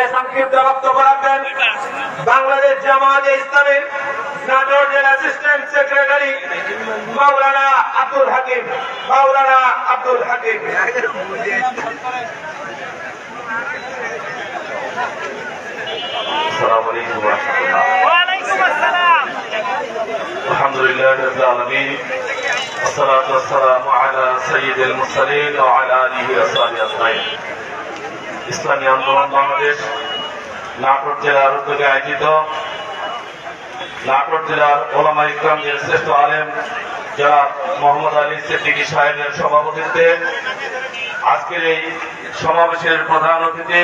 অনুষ্ঠানে সংক্ষিপ্ত বক্তব্য রাখবেন বাংলাদেশ জামায়াতে ইসলামীর নাটোর জেলা অ্যাসিস্ট্যান্ট সেক্রেটারি মাওলানা আব্দুল হাকিম। السلام عليكم ورحمة الله. وعليكم السلام. الحمد لله رب العالمين والصلاة والسلام على سيد المرسلين وعلى آله وصحبه أجمعين. ইসলামী আন্দোলন বাংলাদেশ নাটোর জেলার উদ্যোগে আয়োজিত নাটোর জেলার ওলামা ইকরামদের শ্রেষ্ঠ আলেম জনাব মোহাম্মদ আলী সিদ্দিকী সাহেবের সভাপতিত্বে আজকের এই সমাবেশের প্রধান অতিথি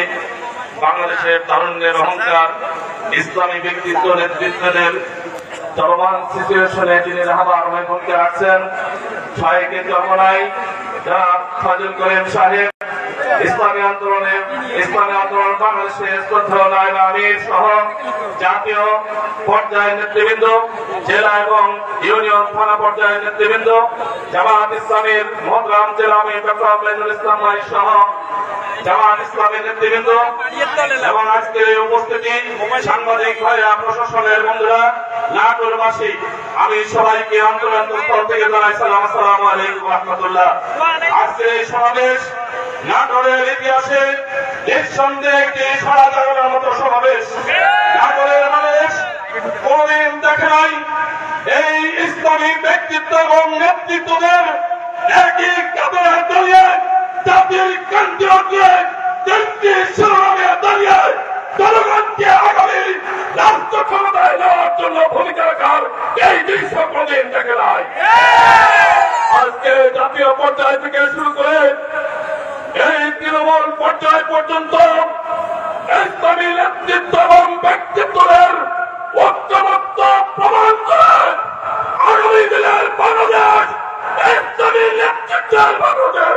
বাংলাদেশের তারুণ্যের অহংকার ইসলামী ব্যক্তিত্ব নেতৃত্বদের চলমান সিচুয়েশনে যিনি রাহবার ভূমিকা রাখছেন শাহেখে চরমনাই জনাব ফাজল করিম সাহেব, ইসলামী আন্দোলন বাংলাদেশের শ্রদ্ধেয় নায়েব আমির সহ জাতীয় পর্যায়ের নেতৃবৃন্দ, জেলা এবং ইউনিয়ন থানা পর্যায়ের নেতৃবৃন্দ, জামায়াত ইসলামীর মহতরাম জেলা আমির ডক্টর আবুল ইসলাম সহ জামায়াত ইসলামের নেতৃবৃন্দ এবং আজকের এই উপস্থিতি সাংবাদিক ভাইরা, প্রশাসনের বন্ধুরা, নাটোরবাসী, আমি সবাইকে অন্তরস্থল থেকে জানাই সালাম, আসসালামু আলাইকুম ওয়া রাহমাতুল্লাহ। আজকের এই সমাবেশ নাটোরের ইতিহাসে নিঃসন্দেহে একটি সারা জাগানোর মতো সমাবেশ। নাটোরের মানুষ কোনদিন দেখে নাই এই ইসলামী ব্যক্তিত্ব এবং নেতৃত্বদের একই কাতারে দাঁড়িয়ে জাতির কেন্দ্রকে দেশটির শিরোনামে দাঁড়িয়ে জনগণকে আগামী রাষ্ট্র ক্ষমতায় নেওয়ার জন্য ভূমিকা রাখার এই দৃশ্য কোনদিন দেখে নাই। আজকে জাতীয় পর্যায় থেকে শুরু করে এই তৃণমূল পর্যায় পর্যন্ত ইসলামী নেতৃত্ব এবং ব্যক্তিত্বের ঐক্যমত্য প্রমাণ করে আগামী দিনের বাংলাদেশ ইসলামী নেতৃত্বের বাংলাদেশ,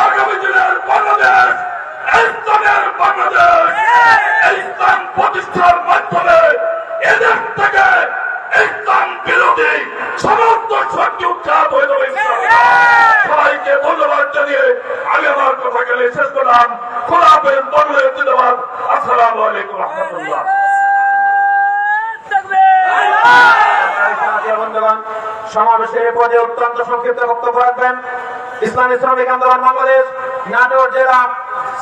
আগামী দিনের বাংলাদেশ ইসলামের বাংলাদেশ। ইসলাম প্রতিষ্ঠার মাধ্যমে এদের থেকে ইসলাম বিরোধী সমস্ত শক্তি উৎখাত হয়ে যাবে। সবাইকে ধন্যবাদ জানিয়ে আমি আমার কথাকে শেষ করলাম। খোলা হাফেজ, ধন্যবাদ। আসসালামু আলাইকুম ওয়া রাহমাতুল্লাহ। সমাবেশের পদে অত্যন্ত সংক্ষিপ্ত বক্তব্য রাখবেন ইসলামী শ্রমিক আন্দোলন বাংলাদেশ নাটোর জেলা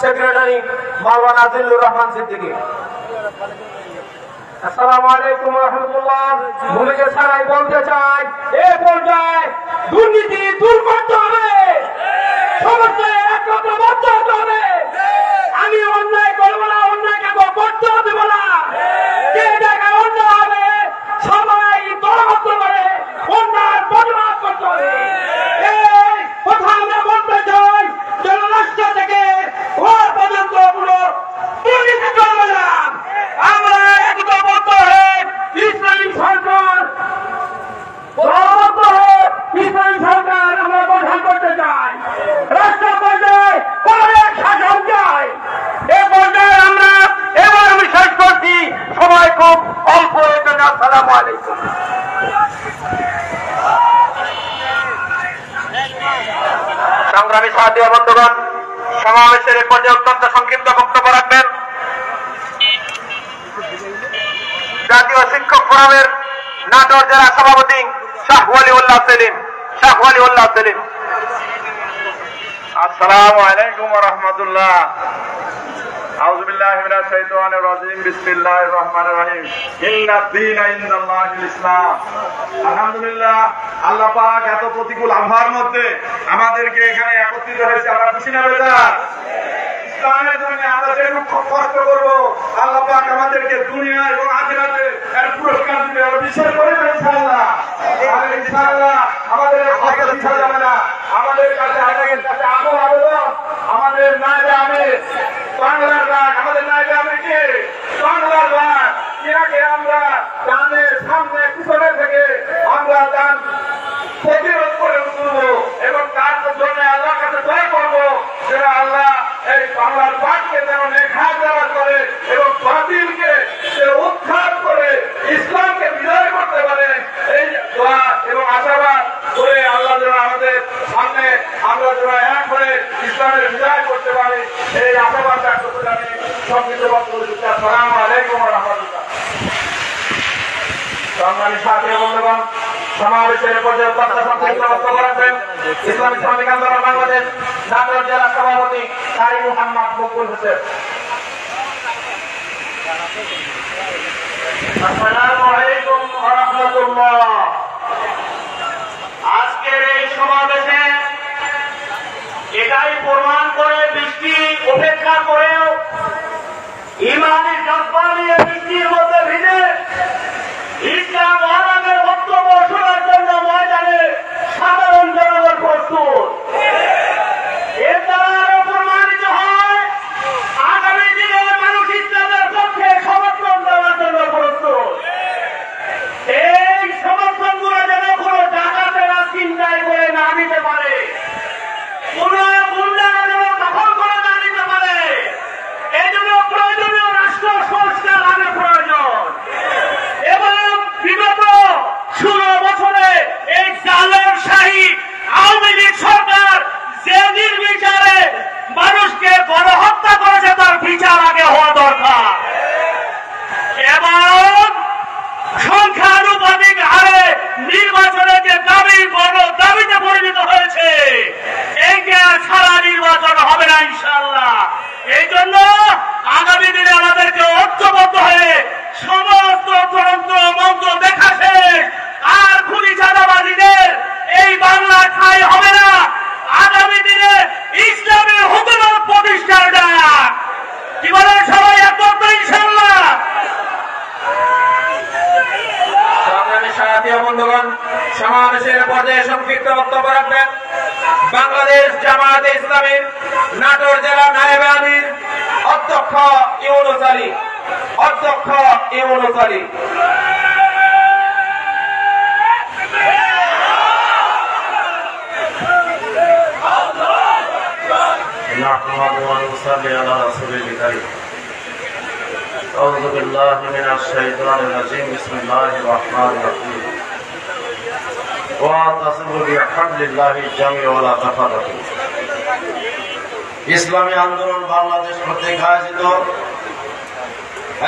সেক্রেটারি মাওলানা জিল্লুর রহমান সিদ্দিকী। আসসালামু আলাইকুম ওয়া রাহমাতুল্লাহ। ভূমিকা ছাড়াই বলতে চাই, এই পর্যায়ে দুর্নীতি দূর করতে হবে, সমস্যায় একত্র করতে হবে। আমি অন্যায় করবো না, অন্যায়কে করতে দেব না। যে জায়গায় অন্যায় হবে সবাই দলবদ্ধ করে অন্যায়ের প্রতিবাদ করতে হবে। এই কথা আমরা বলতে চাই, যেন রাষ্ট্র থেকে ঘর পর্যন্ত পুরো দুর্নীতি চলবে না। আমরা একতাবদ্ধ হয়ে ইসলামী সরকার আমরা গঠন করতে চাই। রাষ্ট্র পর্যায়ে অনেক শাসন চাই। এ পর্যায়ে আমরা এবার আমি শেষ করছি, সময় খুব অল্প। আসসালামু আলাইকুম। সংগ্রামী সাথী বন্ধুগণ, সমাবেশের এ পর্যায়ে অত্যন্ত সংক্ষিপ্ত বক্তব্য রাখবেন জাতীয় শিক্ষক ফোরামের নাটোর জেলা সভাপতি শাহ ওয়ালিউল্লাহ সেলিম। আসসালামু আলাইকুম ওয়া রাহমাতুল্লাহ। আউযু বিল্লাহি মিনাশ শাইতানির রাজীম। বিসমিল্লাহির রহমানির রহিম। ইন্নাদ দীনা ইনদাল্লাহিল ইসলাম। আলহামদুলিল্লাহ, আল্লাহ পাক এত প্রতিকূল আবহাওয়ার মধ্যে আমাদেরকে এখানে একত্রিত হয়েছে। আমরা খুশি না বেজার? ইসলামের জন্য আমরা যেটুকু কষ্ট করবো আল্লাহ পাক আমাদেরকে দুনিয়া এবং আখিরাতে এর পুরস্কার দিবে। আমরা বিশ্বাস করি না ইনশাআল্লাহ? ইনশাআল্লাহ আমাদের কথা দিতে যাবে না। আমাদের কাছে আমল আবেদন, আমাদের নায়েবে আমির বাংলার রাগ, আমাদের নায়েবে আমির কে? বাংলার রাগ। এনাকে আমরা ডানে সামনে পিছনে থেকে আমরা ডান প্রতিরোধ করে তুলবো এবং তার জন্য আল্লাহর কাছে দোয়া করবো যেন আল্লাহ এই বাংলার বাঘকে যেন নেখাজা করে এবং বাতিলকে উৎখাত করে ইসলামকে বিজয় করতে পারে। এই দোয়া এবং আশাবাদ করে আল্লাহ যেন আমাদের সামনে আমরা যেন এক হয়ে ইসলামের বিজয় করতে পারি, এই আশাবাদ ব্যক্ত করে আমি সমাবেশের পর্যায়ে বক্তব্য রাখবেন ইসলামী শ্রমিক আন্দোলন বাংলাদেশ নাটোর জেলা সভাপতি কারি মোহাম্মদ মকবুল হোসেন। আসসালামু আলাইকুম ওয়া রাহমাতুল্লাহ। আজকের এই সমাবেশে এটাই প্রমাণ করে বৃষ্টি উপেক্ষা করেও ইমানি কাফা নিয়ে বৃষ্টির মধ্যে ভিজে ইসলাম ওয়ালাদের বক্তব্য শোনার জন্য ময়দানে সাধারণ জনগণ প্রস্তুত। এর দ্বারা আরো প্রমাণিত হয় আগামী দিনে মানুষ ইসলামের পক্ষে সমর্থন দেওয়ার জন্য প্রস্তুত। এই সমর্থনগুলো যেন কোনো ডাকাতেরা চিন্তায় করে না নিতে পারে, কোন গুন্ডারা যেন দখল করে না নিতে পারে। এই জন্য প্রয়োজনীয় রাষ্ট্র সংস্কার আগে প্রয়োজন এবং বিগত 16 বছরে এই জালেম শাহী আওয়ামী লীগ সরকার যে নির্বিচারে মানুষকে গণহত্যা করেছে তার বিচার আগে হওয়া দরকার এবং সংখ্যানুপাতিক হারে নির্বাচনে যে দাবি বড় দাবিতে পরিণত হয়েছে এইটা সারা নির্বাচন হবে না ইনশাআল্লাহ। এই জন্য আগামী দিনে আমাদেরকে ঐক্যবদ্ধ হয়ে সমস্ত তন্ত্র মন্ত্র দেখা শেষ আর খুনি চাঁদাবাজিদের এই বাংলা ঠাঁই হবে না। আগামী দিনে ইসলামী হুকুমত প্রতিষ্ঠার ডাক কি বলেন সবাই একত্র ইনশাআল্লাহ। সাথী বন্ধুগণ, সমাবেশের পর্যায়ে সংক্ষিপ্ত বক্তব্য রাখবেন বাংলাদেশ জামায়াতে ইসলামীর নাটোর জেলা নায়েবে আমির অধ্যক্ষ ইউনুস আলী। أعوذ بالله من الشيطان الرجيم بسم الله الرحمن الرحيم واعتصموا بحبل الله جميعا ولا تفرقوا। ইসলামী আন্দোলন বাংলাদেশ কর্তৃক আয়োজিত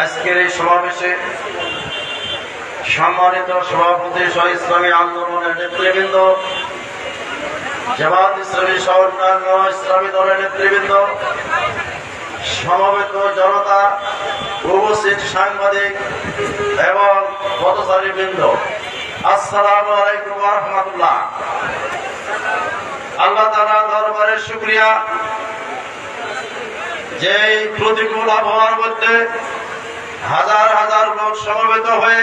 আজকের এই সমাবেশে সম্মানিত সভাপতি সহ ইসলামী আন্দোলনের নেতৃবৃন্দ, জামাত ইসলামী সহ অন্যান্য ইসলামী দলের নেতৃবৃন্দ, সমবেত জনতা, উপস্থিত সাংবাদিক এবং পথচারীবৃন্দ, আসসালামু আলাইকুম ওয়া রাহমাতুল্লাহ। আল্লাহ তাআলার দরবারে শুকরিয়া যে প্রতিকূল আবহাওয়ার মধ্যে হাজার হাজার লোক সমবেত হয়ে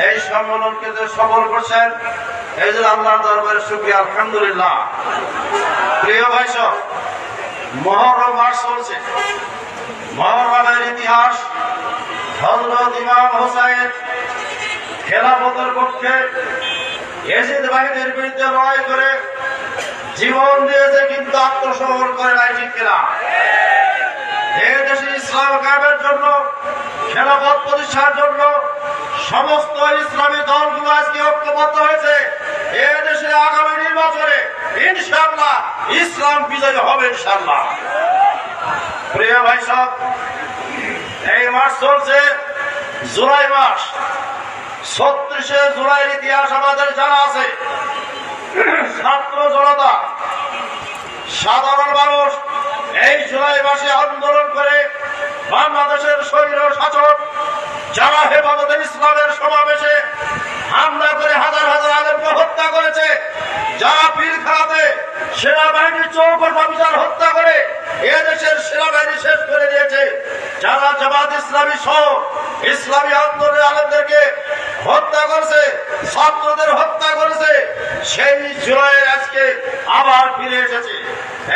এই সম্মেলনকে যে সফল করছেন এই জন্য আল্লাহর দরবারে শুকরিয়া, আলহামদুলিল্লাহ। প্রিয় ভাই সব, মহরম মাস চলছে। মহরমের ইতিহাস হযরত ইমাম হোসেন খেলাফতের পক্ষে ইয়াজিদ বাহিনীর বিরুদ্ধে লড়াই করে জীবন দিয়েছে, কিন্তু আত্মসমর্পণ করে নাই, ঠিক কিনা? এই দেশে ইসলাম কায়েমের জন্য, খেলাফত প্রতিষ্ঠার জন্য সমস্ত ইসলামী দলগুলো আজকে ঐক্যবদ্ধ হয়েছে। এই দেশে আগামী নির্বাচনে ইনশাআল্লাহ ইসলাম বিজয়ী হবে ইনশাআল্লাহ। প্রিয় ভাই সব, এই মাস চলছে জুলাই মাস। 36 জুলাইয়ের ইতিহাস আমাদের জানা আছে। ছাত্র জনতা, সাধারণ মানুষ এই জুলাই মাসে আন্দোলন করে বাংলাদেশের স্বৈর শাসক যারা হেফাজতে ইসলামের সমাবেশে হামলা করে হাজার হাজার আলেমকে হত্যা করেছে, যারা পীরখানাতে সেনাবাহিনীর চৌকট অফিসার হত্যা করে এদেশের সেনাবাহিনী শেষ করে দিয়েছে, যারা জামাত ইসলামী সহ ইসলামী আন্দোলনের আলেমদেরকে হত্যা করেছে, ছাত্রদের হত্যা করেছে, সেই জুলাইয়ের আজকে আবার ফিরে এসেছে।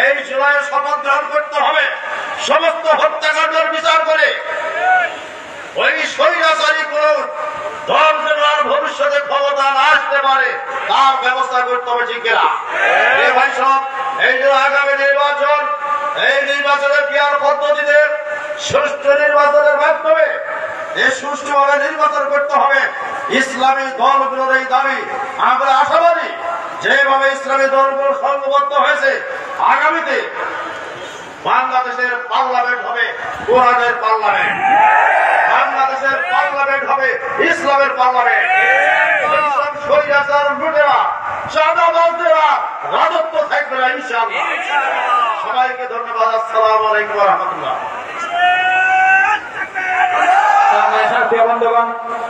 এই জুলাইয়ের শপথ গ্রহণ করতে হবে সমস্ত হত্যাকাণ্ডের বিচার করে ওই স্বৈরাচারী কোন দল যেন আর ভবিষ্যতে ক্ষমতা না আসতে পারে তার ব্যবস্থা করতে হবে, ঠিক কিনা? ভাই সব, এই যে আগামী নির্বাচন, এই নির্বাচনের ক্রিয়ার পদ্ধতিতে সুষ্ঠু নির্বাচনের মাধ্যমে সুষ্ঠুভাবে নির্বাচন করতে হবে। ইসলামী দলগুলোর এই দাবি আমরা আশাবাদী, যেভাবে ইসলামী দলগুলো সংঘবদ্ধ হয়েছে আগামীতে বাংলাদেশের পার্লামেন্ট হবে কোরআনের পার্লামেন্ট, বাংলাদেশের পার্লামেন্ট হবে ইসলামের পার্লামেন্ট। ইসলাম স্বৈরাচার লুটেরা চাঁদাবাজরা রাজত্ব থাকবে না ইনশাআল্লাহ। সবাইকে ধন্যবাদ। আসসালামু আলাইকুম ওয়া রাহমাতুল্লাহ। বন্ধুগণ,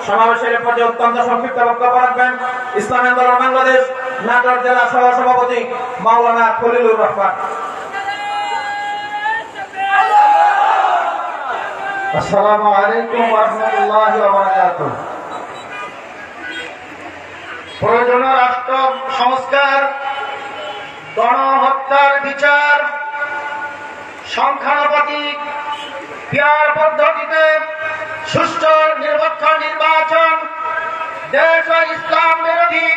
সমাবেশের পর্যায়ে অত্যন্ত সংক্ষিপ্ত বক্তব্য রাখবেন ইসলামী আন্দোলন বাংলাদেশ নাটোর জেলা সহ সভাপতি মাওলানা খলিলুর রহমান। আসসালামু আলাইকুম ওয়া রাহমাতুল্লাহি ওয়া বারাকাতুহু। প্রয়োজনীয় রাষ্ট্র সংস্কার, গণহত্যার বিচার, সংখ্যানুপাতিক পিয়ার পদ্ধতিতে সুষ্ঠু নিরপেক্ষ নির্বাচন, দেশ ও ইসলাম বিরোধী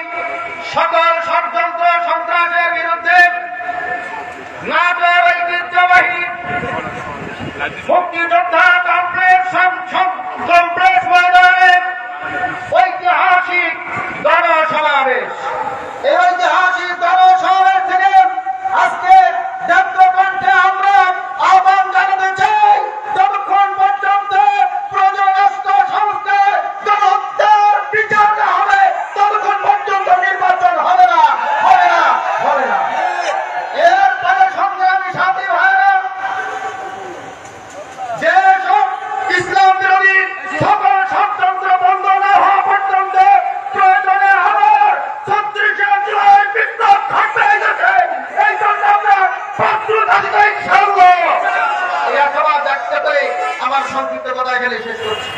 সকল ষড়যন্ত্র সন্ত্রাসের বিরুদ্ধে নাটোর ঐতিহ্যবাহী মুক্তিযোদ্ধা কমপ্লেক্স ময়দানে ঐতিহাসিক গণসমাবেশ। এই ঐতিহাসিক গণসমাবেশ থেকে আজকে কণ্ঠে আমরা আহ্বান জানাতে চাই, যতক্ষণ পর্যন্ত প্রয়োজনীয় রাষ্ট্র সংস্কার গণহত্যার বিচার না হবে ততক্ষণ পর্যন্ত নির্বাচন হবে না, হবে না, হবে না। এরপরে সংগ্রামী সাথী ভাইরা, যে সব ইসলাম বিরোধী সকল ষড়যন্ত্র বন্ধ না হওয়া পর্যন্ত প্রয়োজনে আবার 36 জুলাই বিপ্লব ঘটবে গেছে। এই জন্য আমরা প্রস্তুত আছি ইনশাআল্লাহ। এই আশাবাদ ব্যক্ত করে আমার সংক্ষিপ্ত কথা এখানে শেষ করছি।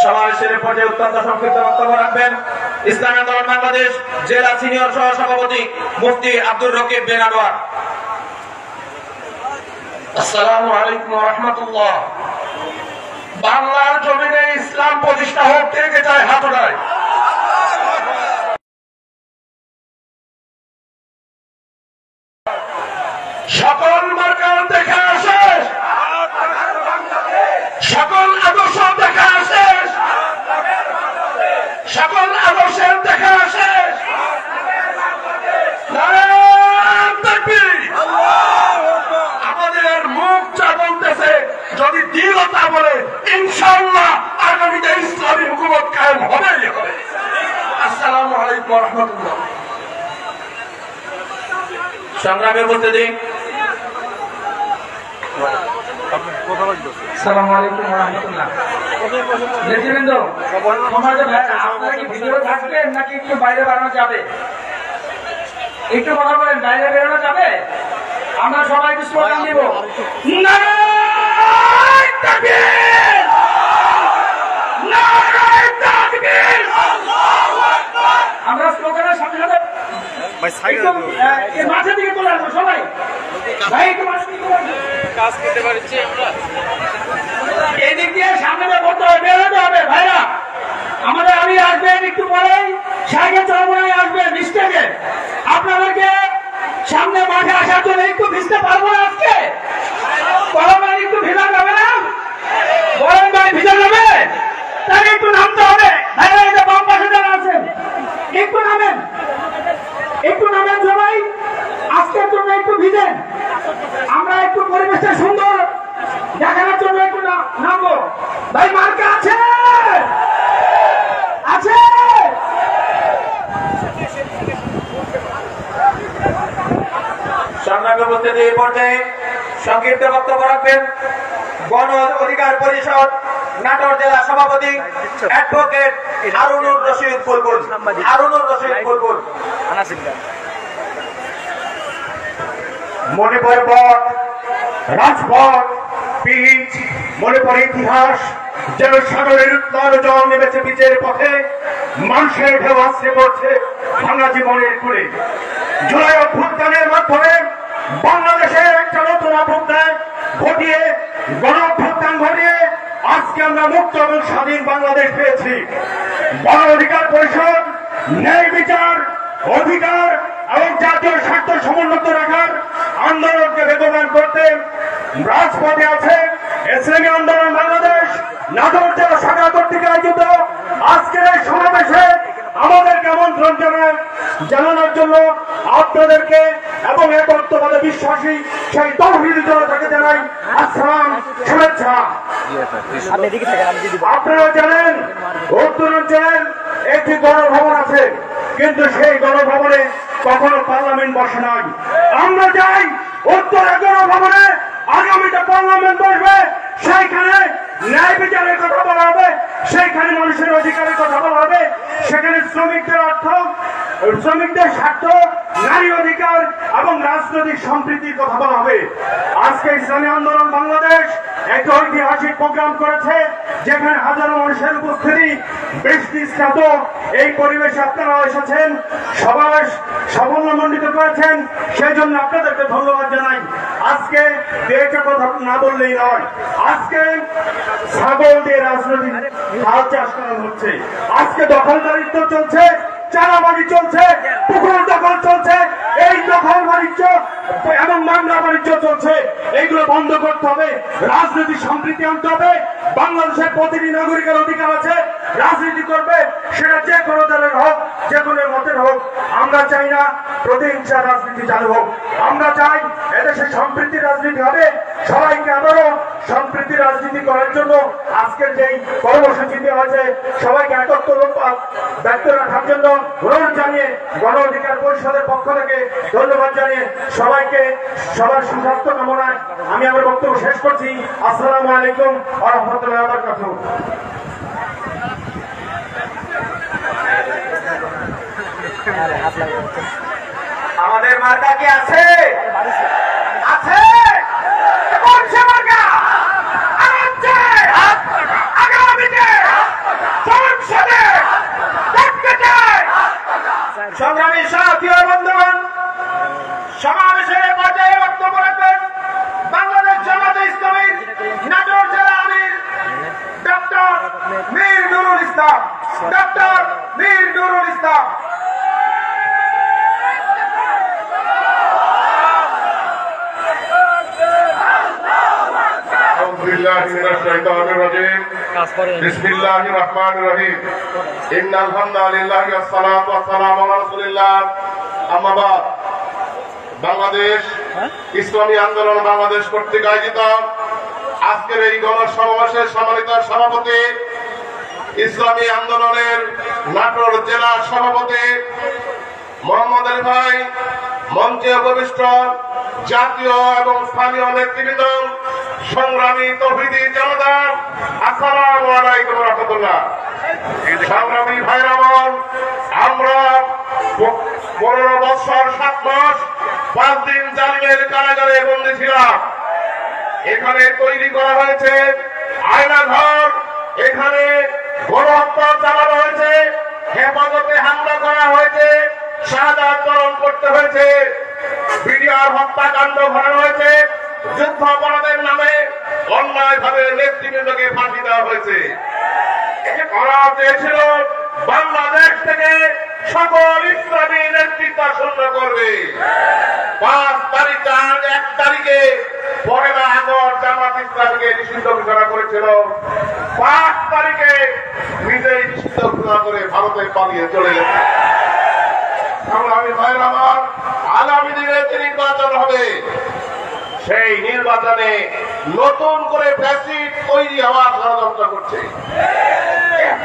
সমাবেশের পর্যায়ে অত্যন্ত সংক্ষিপ্ত বক্তব্য রাখবেন ইসলামী আন্দোলন বাংলাদেশ জেলা সিনিয়র সহ সভাপতি মুফতি আব্দুর রকিব বিন আনোয়ার। আসসালামু আলাইকুম ওয়া রাহমাতুল্লাহ। বাংলার জমিনে ইসলাম প্রতিষ্ঠা হোক, থেকে যায় হাত উঠায়। সকল মার্কার দেখা শেষ, সকল আদর্শ দেখা শেষ, সকল আদর্শের দেখা শেষ। নারায়ে তাকবীর। আমাদের মুখ যা বলতেছে, যদি দিল তা বলে, ইনশাআল্লাহ আগামীতে ইসলামী হুকুমত কায়েম হবেই হবে। আসসালামু আলাইকুম ওয়া রাহমাতুল্লাহ। সংগ্রামী উপস্থিতি, আসসালামু আলাইকুম ওয়া রাহমাতুল্লাহ। নেতৃবৃন্দ, সমাজে আপনারা কি ভিতরে থাকবেন নাকি একটু বাইরে বেরোনো যাবে? একটু কথা বলেন, বাইরে বেরোনো যাবে? আমরা সবাই একটু স্লোগান দিব, নারায়ে তাকবীর, নারায়ে তাকবীর, আল্লাহু আকবার। আমরা স্লোগানের সাথে সাথে মাঠের দিকে চলে আসবো সবাই। ভাই একটু মাঠের দিকে কাজ করতে পারছি আমরা। এই দিক দিয়ে সামনে করতে হবে, বেরোতে হবে ভাইরা। আমাদের আমি আসবেন একটু পরেই, সাইকেল চলাবনায় আসবেন স্টেজে। আপনাদেরকে সামনে মাঠে আসার জন্য একটু ভিজতে পারবো না আজকে? গরমে একটু ভিজা যাবে না? গরম ভাই ভিজা যাবে, তাহলে একটু নামতে হবে ভাইরা। এই যে বাম পাশে যারা আছেন একটু নামেন, একটু নামেন সবাই। আজকের জন্য একটু ভিজেন, আমরা একটু পরিবেশটা সুন্দর দেখানোর জন্য একটু নামবো। ভাই মার্কা আছে, আছে? সংগ্রামী উপস্থিতি, এই পর্যায়ে সংক্ষিপ্ত বক্তব্য রাখবেন গণ অধিকার পরিষদ নাটোর জেলা সভাপতি অ্যাডভোকেট হারুনুর রশিদ বুলবুল। হারুনুর রশিদ বুলবুল। মণিপুর পথ, রাজপথ, পিচ, মণিপুর ইতিহাস যেন সাগরের উত্তর জল নেমেছে পিচের পথে, মানুষের ঢেউ আসছে পড়ছে ভাঙা জীবনের কুলে। জুলাই অভ্যুত্থানের মাধ্যমে বাংলাদেশের একটা নতুন অভ্যুত্থান ঘটিয়ে, গণ অভ্যুত্থান ঘটিয়ে আজকে আমরা মুক্ত এবং স্বাধীন বাংলাদেশ পেয়েছি। গণ অধিকার পরিষদ ন্যায় বিচার, অধিকার এবং জাতীয় স্বার্থ সমুন্নত রাখার আন্দোলনকে বেগবান করতে রাজপথে আছে। ইসলামী আন্দোলন বাংলাদেশ নাটোর জেলা শাখা কর্তৃক আয়োজিত আজকের এই সমাবেশে আমাদেরকে আমন্ত্রণ জানানোর জন্য আপনাদেরকে এবং একত্ববাদে বিশ্বাসী সেই তৌহিদি জনতাকে জানাই আসসালাম, শুভেচ্ছা। আপনারা জানেন উত্তরাঞ্চলের একটি গণভবন আছে, কিন্তু সেই গণভবনে কখনো পার্লামেন্ট বসে নাই। আমরা চাই উত্তরে গণভবনে আগামীতে পার্লামেন্ট বসবে, সেইখানে ন্যায় বিচারের কথা বলা হবে, সেইখানে মানুষের অধিকারের কথা বলা হবে, সেখানে শ্রমিকদের অর্থ, শ্রমিকদের স্বার্থ, নারী অধিকার এবং রাজনৈতিক সম্প্রীতির কথা বলা হবে। আজকে ইসলামী আন্দোলন বাংলাদেশ একটা ঐতিহাসিক প্রোগ্রাম করেছে, যেখানে হাজারো মানুষের উপস্থিতি, বৃষ্টি স্নাত এই পরিবেশে আপনারা এসেছেন, সবাই সাফল্যমণ্ডিত করেছেন, সেই জন্য আপনাদেরকে ধন্যবাদ জানাই। আজকে একটা কথা না বললেই নয়, আজকে ছাগল দিয়ে রাজনৈতিক হাল চাষ করা হচ্ছে, আজকে দখলদারিত্ব চলছে, চাঁদাবাজি চলছে, পুকুর দখল চলছে, এই দখল বাণিজ্য এবং মামলা বাণিজ্য চলছে, এইগুলো বন্ধ করতে হবে, রাজনৈতিক সম্প্রীতি আনতে হবে। বাংলাদেশের প্রতিটি নাগরিকের অধিকার আছে, রাজনীতি করবে, সেটা যে কোনো দলের হোক, যে কোনো মতের হোক। আমরা চাই না প্রতিহিংসার রাজনীতি চালু হোক, আমরা চাই এদেশে সম্প্রীতির রাজনীতি হবে। সবাইকে আবারও সম্প্রীতির রাজনীতি করার জন্য আজকের যেই কর্মসূচি দেওয়া হয়েছে, সবাইকে একত্র ব্যক্ত রাখার জন্য অনুরোধ জানিয়ে গণ অধিকার পরিষদের পক্ষ থেকে ধন্যবাদ জানিয়ে সবাইকে সবার সুস্বাস্থ্য কামনায় আমি আমার বক্তব্য শেষ করছি। আসসালামু আলাইকুম ওয়া রাহমাতুল্লাহি ওয়া বারাকাতুহু। আমাদের মার্কা কি আছে? আছে? কোনছে মার্কা? আগামীতে আগামীতে সংসদে দেখতে চাই। সংগ্রামী সাথী ও বন্ধুগণ, সমাবেশের পর্যায়ে বক্তব্য রাখবেন বাংলাদেশ জামাতে ইসলামীর নাটোর জেলা আমির ডক্টর মীর নুরুল ইসলাম। ডক্টর মীর নুরুল ইসলাম। বিসমিল্লাহির রহমানির রহিম। ইন্নাল হামদালিল্লাহি ওয়াস সালাতু ওয়াস সালামু আলা রাসূলিল্লাহ। আম্মা বাদ। বাংলাদেশ ইসলামী আন্দোলন বাংলাদেশ কর্তৃক আয়োজিত আজকের এই গণসমাবেশের সম্মানিত সভাপতি, ইসলামী আন্দোলনের নাটোর জেলা সভাপতি মোহাম্মদ আলী ভাই, মঞ্চে উপবিষ্ট জাতীয় এবং স্থানীয় নেতৃবৃন্দ, সংগ্রামী তৌহিদি জনতা, আসসালামু আলাইকুম ওয়া রাহমাতুল্লাহ। সংগ্রামী ভাইরা আমার, আমরা 15 বছর 7 মাস 5 দিন জালিমের কারাগারে বন্দী ছিলাম। এখানে তৈরি করা হয়েছে আয়নাঘর, এখানে গণহত্যা চালানো হয়েছে, হেফাজতে হামলা করা হয়েছে, শাহাদাত বরণ করতে হয়েছে, বিডিআর হত্যাকাণ্ড ঘটানো হয়েছে, যুদ্ধাপরাধের নামে অন্যায়ভাবে নেতৃবৃন্দকে ফাঁসি দেওয়া হয়েছে। করা চেয়েছিল বাংলাদেশ থেকে সকল ইসলামী নেতৃত্ব শূন্য করবে। 5 তারিখ 1 তারিখে 1 আগস্ট জামাত ইসলামীকে নিষিদ্ধ ঘোষণা করেছিল। 5 তারিখে নিজেই নিষিদ্ধ ঘোষণা করে ভারতে পালিয়ে চলে গেছে। আমি ভাইয়ের আমার, আগামী দিনে যে নির্বাচন হবে, সেই নির্বাচনে নতুন করে ফ্যাসিড তৈরি হওয়ার ষড়যন্ত্র করছে,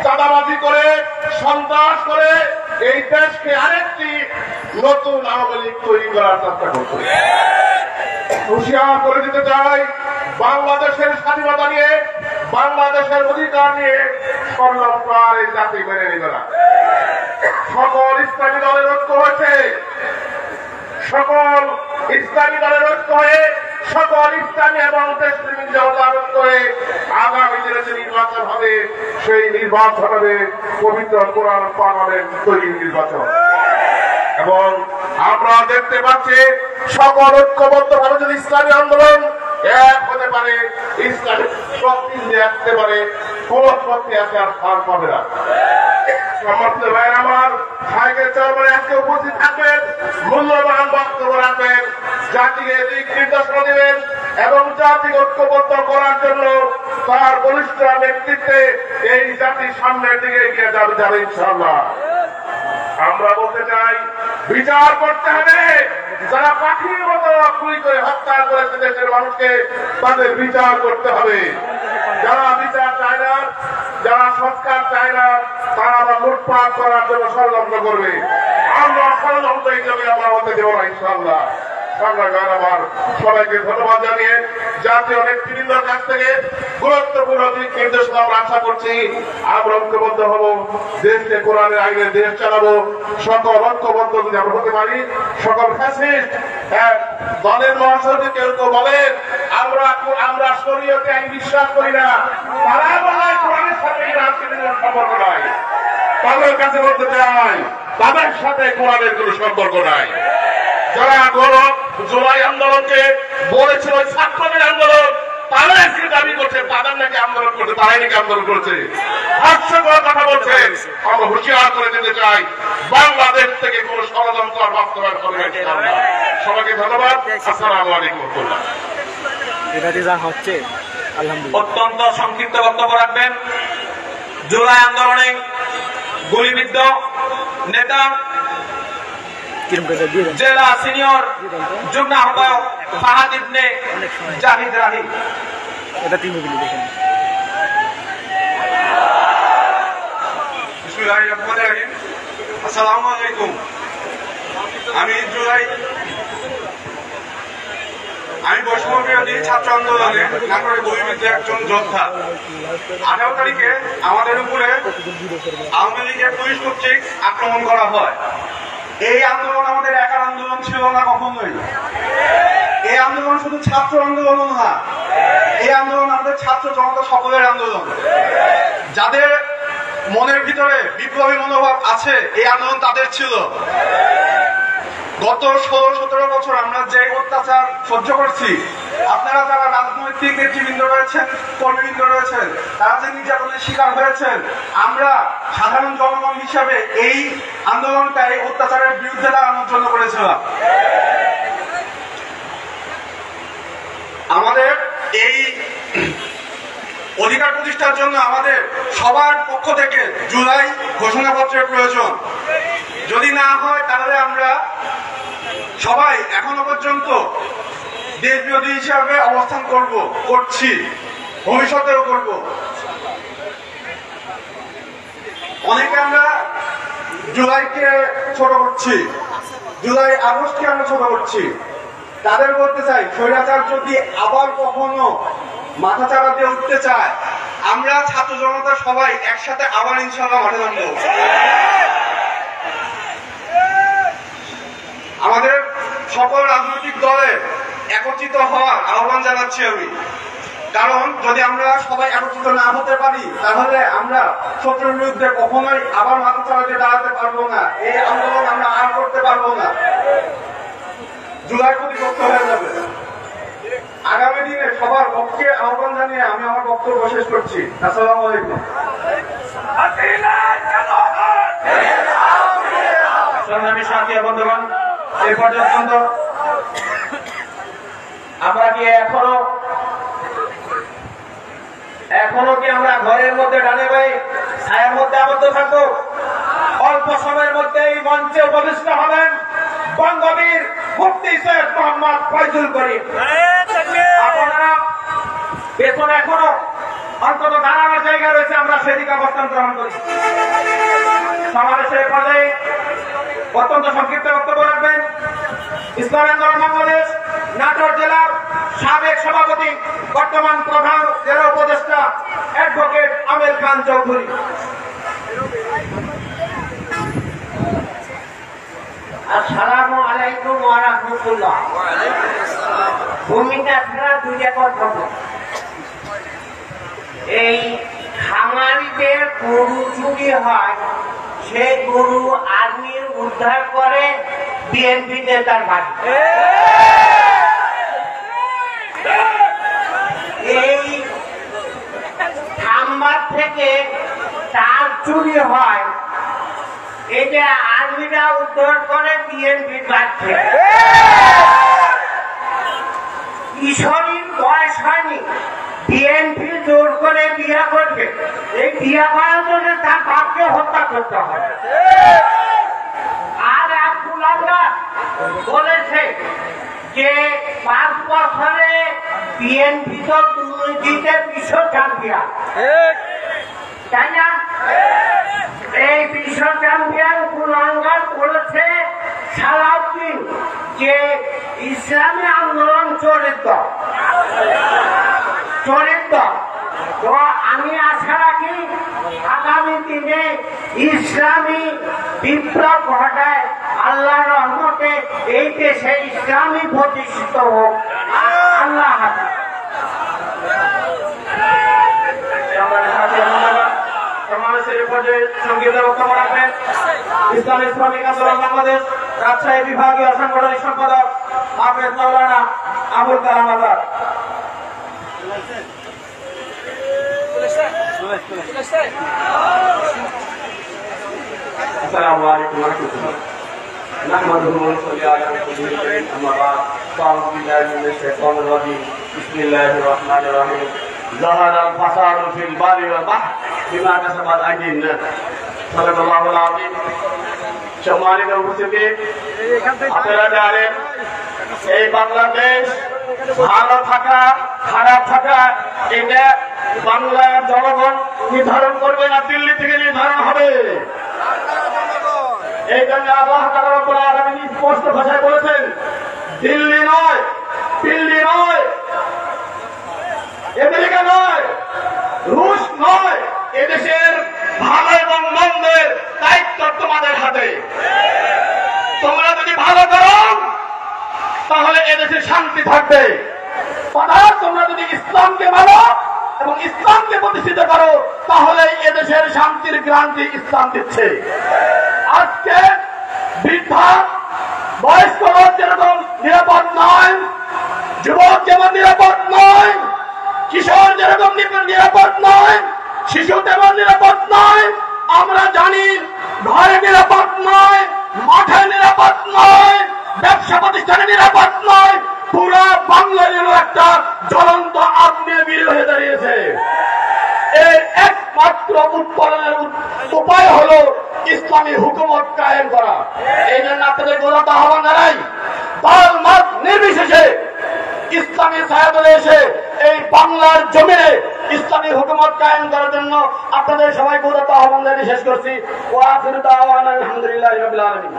চাঁদাবাজি করে, সন্ত্রাস করে এই দেশকে আরেকটি নতুন আওয়ামী লীগ তৈরি করার চেষ্টা করছে। হুঁশিয়ার করে দিতে চাই, বাংলাদেশের স্বাধীনতা নিয়ে, বাংলাদেশের অধিকার নিয়ে ষড়যন্ত্র এই জাতি মেনে নেবে না। সকল ইসলামী দলের ঐক্য হয়েছে, সকল ইসলামী দলের ঐক্য হয়ে, সকল ইসলামী এবং দেশপ্রেমী জনতার ঐক্য হয়ে আগামী দিনে যে নির্বাচন হবে, সেই নির্বাচন হবে পবিত্র কোরআন পার্লামেন্ট তৈরি নির্বাচন। এবং আমরা দেখতে পাচ্ছি সকল ঐক্যবদ্ধ ভাবে যদি ইসলামী আন্দোলন এক হতে পারে, ইসলামী শক্তি যদি আসতে পারে, কোন শক্তি আছে আর ছাড় পাবে না। সমর্থ ভাই আমার, সাইকেল চরমানে আজকে উপস্থিত থাকবেন, মূল্যবান বক্তব্য রাখবেন, জাতিকে দিক নির্দেশনা দেবেন এবং জাতিকে ঐক্যবদ্ধ করার জন্য তার বলিষ্ঠ নেতৃত্বে এই জাতির সামনের দিকে এগিয়ে যাবে ইনশাআল্লাহ। আমরা বলতে চাই, বিচার করতে হবে যারা পাখির মতো গুলি করে হত্যা করেছে দেশের মানুষকে, তাদের বিচার করতে হবে। যারা বিচার চায় না, যারা সংস্কার চায় না তারা আবার লুটপাট করার জন্য ষড়যন্ত্র করবে। আমরা ষড়যন্ত্র হিসেবে আমরা হতে দেব না ইনশাআল্লাহ। আমার সবাইকে ধন্যবাদ জানিয়ে জাতীয় নেতৃবৃন্দের কাছ থেকে গুরুত্বপূর্ণ দিক নির্দেশনা আমরা আশা করছি। আমরা ঐক্যবদ্ধ হব, দেশকে কোরআনের আইনে দেশ চালাবো। সকল ঐক্যবদ্ধ যদি আমরা হতে পারি, সকল ফ্যাসিস্ট দলের মহাসচিব কেউ তো বলেন আমরা শরীয়তে আইন বিশ্বাস করি না, তারা বলে কোরআনের সাথে রাজনীতির সম্পর্ক নাই। তাদের কাছে বলতে চাই তাদের সাথে কোরআনের কোন সম্পর্ক নাই। যারা জুলাই আন্দোলনকে বলেছিল ছাত্রদের আন্দোলন, তারা আজকে দাবি করছে তাদের নাকি আন্দোলন করছে, তারাই নাকি আন্দোলন করছে। হাস্যকর কথা বলছেন। আমরা হুঁশিয়ার করে দিতে চাই বাংলাদেশ থেকে কোন ষড়যন্ত্র বাস্তবায়ন হবে না। সবাইকে ধন্যবাদ। আসসালামু আলাইকুম। অত্যন্ত সংক্ষিপ্ত বক্তব্য রাখবেন জুলাই আন্দোলনে গুলিবিদ্ধ নেতা জেলা সিনিয়র যুগ্ম আহ্বায়ক ফাহাদ ইবনে জাহিদ রাহি। আসসালামু আলাইকুম। আমি বৈষম্য বিরোধী ছাত্র আন্দোলনে নাটোরে গুলিবিদ্ধ একজন যোদ্ধা। 18 তারিখে আমাদের উপরে আওয়ামী লীগের পুলিশ কর্তৃক আক্রমণ করা হয়। এই আন্দোলন আমাদের একার আন্দোলন ছিল না কখনোই। এই আন্দোলন শুধু ছাত্র আন্দোলন না, এই আন্দোলন আমাদের ছাত্র জনতা সকলের আন্দোলন। যাদের মনের ভিতরে বিপ্লবী মনোভাব আছে এই আন্দোলন তাদের ছিল। গত 16-17 বছর আমরা যে অত্যাচার সহ্য করছি, আপনারা যারা রাজনৈতিক নেতৃবৃন্দ রয়েছেন, কর্মীবৃন্দ রয়েছেন, তারা যে নির্যাতনের শিকার হয়েছেন, আমরা সাধারণ জনগণ হিসাবে এই আন্দোলনটা এই অত্যাচারের বিরুদ্ধে দাঁড়ানোর জন্য করেছিলাম। আমাদের এই অধিকার প্রতিষ্ঠার জন্য আমাদের সবার পক্ষ থেকে জুলাই ঘোষণাপত্রের প্রয়োজন। যদি না হয় তাহলে আমরা সবাই এখনো পর্যন্ত দেশ বিরোধী হিসাবে অবস্থান করছি, ভবিষ্যতেও করব। অনেকে আমরা জুলাইকে ছোট করছি, জুলাই আগস্টকে আমরা ছোট করছি। তাদের বলতে চাই স্বৈরাচার যদি আবার কখনো মাথা চাড়া দিয়ে উঠতে চায়, আমরা ছাত্র জনতা সবাই একসাথে আবার ইনশাআল্লাহ মাঠে নামবো। আমাদের সকল রাজনৈতিক দলে একত্রিত হওয়ার আহ্বান জানাচ্ছি আমি। কারণ যদি আমরা সবাই একত্রিত না হতে পারি তাহলে আমরা শত্রুর বিরুদ্ধে কখনোই আবার মাথা চাড়া দিয়ে দাঁড়াতে পারবো না। এই আন্দোলন আমরা আর করতে পারবো না। জুলাই প্রতিপক্ষ হয়ে যাবে। আগামী দিনে সবার পক্ষে আহ্বান জানিয়ে আমি আমার বক্তব্য শেষ করছি। আসসালামু আলাইকুম। সংগ্রামী সাথী বন্ধুগণ, এই পর্যন্ত আমরা কি এখনো কি আমরা ঘরের মধ্যে ডানে ভাই ছায়ার মধ্যে আবদ্ধ থাকবো? অল্প সময়ের মধ্যে এই মঞ্চে উপবিষ্ট হবেন বঙ্গবীর মুফতি সৈয়দ মোহাম্মদ ফয়জুল করিম। আপনারা পেছনে এখনো অন্তত দাঁড়ানোর জায়গা রয়েছে, আমরা সেদিকে অবস্থান গ্রহণ করি। সমাবেশের পর্যায়ে অত্যন্ত সংক্ষিপ্ত বক্তব্য রাখবেন ইসলামী আন্দোলন বাংলাদেশ নাটোর জেলার সাবেক সভাপতি, বর্তমান প্রধান জেলা উপদেষ্টা অ্যাডভোকেট আমির খান চৌধুরী। আসসালামু আলাইকুম ওয়া রাহমাতুল্লাহ। ভূমিকা ছাড়া দুইটা কথা বলবো। এই খামারিদের গরু চুরি হয়, সেই গরু আর্মির উদ্ধার করে বিএনপি নেতার বাড়ি। এই খাম্বার থেকে তার চুরি হয়, এটা আর্মিরা উদ্ধার করে বিএনপির বাড়ি থেকে। কিশোরীর বয়স হয়নি, বিএনপি জোর করে বিয়া করবে, এই বিয়া করার জন্য তার বাপকে হত্যা করতে হবে। আর আব্দুল আল্লাহ বলেছে যে 5 বছরে বিএনপি তো দুর্নীতিতে বিশ্ব চ্যাম্পিয়ন। তাই না? এই বিশ্ব চ্যাম্পিয়ন কুলাঙ্গার বলেছে সালাউদ্দিন যে ইসলামী আন্দোলন চরিত্র। তো আমি আশা রাখি আগামী দিনে ইসলামী বিপ্লব ঘটায় আল্লাহর রহমতে এই দেশে ইসলামী প্রতিষ্ঠিত হোক। আল্লাহ হাফেজ। সমাবেশের পর্যায়ে সঙ্গীতের বক্তব্য রাখবেন ইসলামী শ্রমিক আন্দোলন বাংলাদেশ রাজশাহী বিভাগীয় সাংগঠনিক সম্পাদক হাফেজ মাওলানা আবুল কালাম আজাদ। আসসালামু আলাইকুম ওয়া রাহমাতুল্লাহ। নাহমাদুহু ওয়া নুসাল্লি আলা রাসূলিল কারীম, আম্মা বা'দ। আউযু বিল্লাহি মিনাশ শাইতানির রাজীম। বিসমিল্লাহির রাহমানির রাহিম। যাহারাল ফাসাদু ফিল বারি ওয়াল বাহর বিমা কাসাবাত আইদিন নাস। সাল্লাল্লাহু আলাইহি। সম্মানিত উপস্থিতি, আপনারা জানেন এই বাংলাদেশ ভালো থাকা খারাপ থাকা এটা বাংলার জনগণ নির্ধারণ করবে না, দিল্লি থেকে নির্ধারণ হবে। এই জন্য আল্লাহ তাআলা রব্বুল আলামিন স্পষ্ট ভাষায় বলেছেন, দিল্লি নয়, দিল্লি নয়, আমেরিকা নয়, রুশ নয়, এদেশের ভালো এবং মন্দের দায়িত্ব তোমাদের হাতে। তোমরা যদি ভালো করো তাহলে এদেশে শান্তি থাকবে। তোমরা যদি ইসলামকে মানো এবং ইসলামকে প্রতিষ্ঠিত করো তাহলে এদেশের শান্তির গ্যারান্টি ইসলাম দিচ্ছে। আজকে বৃদ্ধা বয়স্ক লোক যেরকম নিরাপদ নয়, যুবক যেমন নিরাপদ নয়, কিশোর যেরকম নিরাপদ নয়, শিশু তেমন নিরাপদ নয়, আমরা জানি ঘরে নিরাপদ নয়, মাঠে নিরাপদ নয়, ব্যবসা প্রতিষ্ঠানে নিরাপদ নয়, পুরো বাংলাদেশের একটা জ্বলন্ত আগুনে বিলীন হয়ে দাঁড়িয়েছে। এর একমাত্র উৎপাদনের উপায় হলো ইসলামী হুকুমত কায়েম করা। এই জন্য আপনাদের গোলাটা আহ্বান জানাই, দল মত নির্বিশেষে ইসলামী ছায়াতলে এসে এই বাংলার জমিনে ইসলামী হুকুমত কায়েম করার জন্য আপনাদের সবাই গোলাটা আহ্বান জানিয়ে শেষ করছি। ওয়া আখিরু দাওয়ানা আলহামদুলিল্লাহি রাব্বিল আলামিন।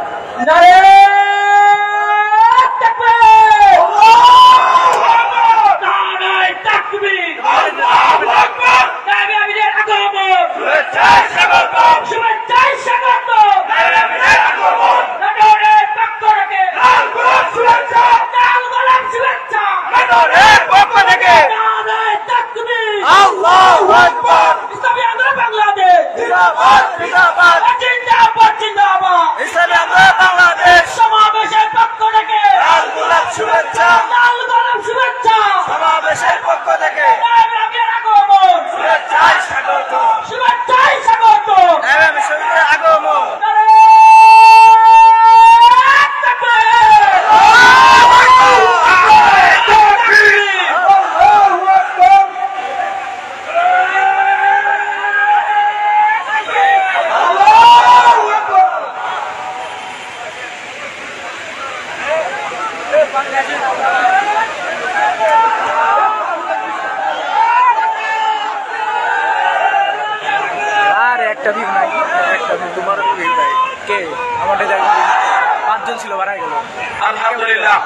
আলহামদুলিল্লাহ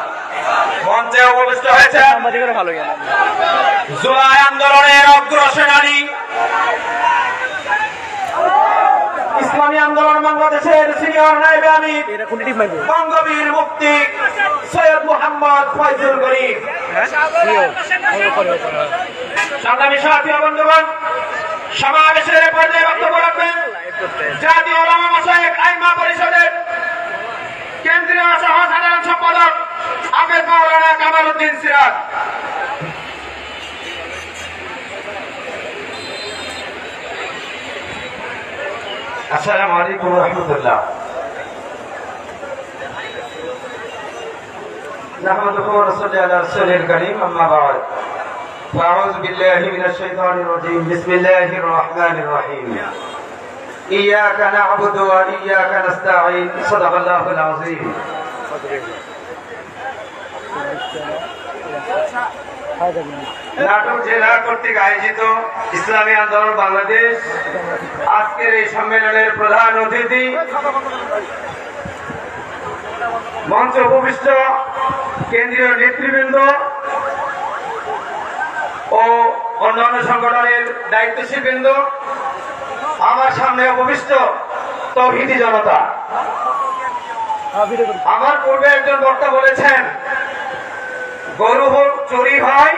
মঞ্চে উপবিষ্ট হয়েছেন জুলাই আন্দোলনের অগ্রসেনানী, ইসলামী আন্দোলন বাংলাদেশের সিনিয়র নায়েবে আমির বঙ্গবীর মুফতি সৈয়দ মোহাম্মদ ফয়জুল গরীব। সংগ্রামী সাথী বন্ধুগণ, সমাবেশের পর্যায়ে বক্তব্য রাখবেন জাতীয় উলামা মাশায়েখ আইমা পরিষদের কেন্দ্রীয় সহ সাধারণ সম্পাদক হাফেজ মাওলানা কামাল উদ্দিন সিরাজ। আসসালামু আলাইকুম ওয়া রাহমাতুল্লাহ। নাহমাদুহু ওয়া নুসাল্লি আলা রাসূলিল কারীম, আম্মা বা'দ। আউযু বিল্লাহি মিনাশ শাইতানির রাজীম। বিসমিল্লাহির রহমানির রহিম। ইয়্যাকা না'বুদু ওয়া ইয়্যাকা নাস্তাঈন। সাদাকাল্লাহুল আযীম। নাটোর জেলা কর্তৃক আয়োজিত ইসলামী আন্দোলন বাংলাদেশ আজকের এই সম্মেলনের প্রধান অতিথি, মঞ্চে উপবিষ্ট কেন্দ্রীয় নেতৃবৃন্দ ও অন্যান্য সংগঠনের দায়িত্বশীল বৃন্দ, আমার সামনে উপবিষ্ট তৌহিদি জনতা। আমার পূর্বে একজন বক্তা বলেছেন, গরু চুরি হয়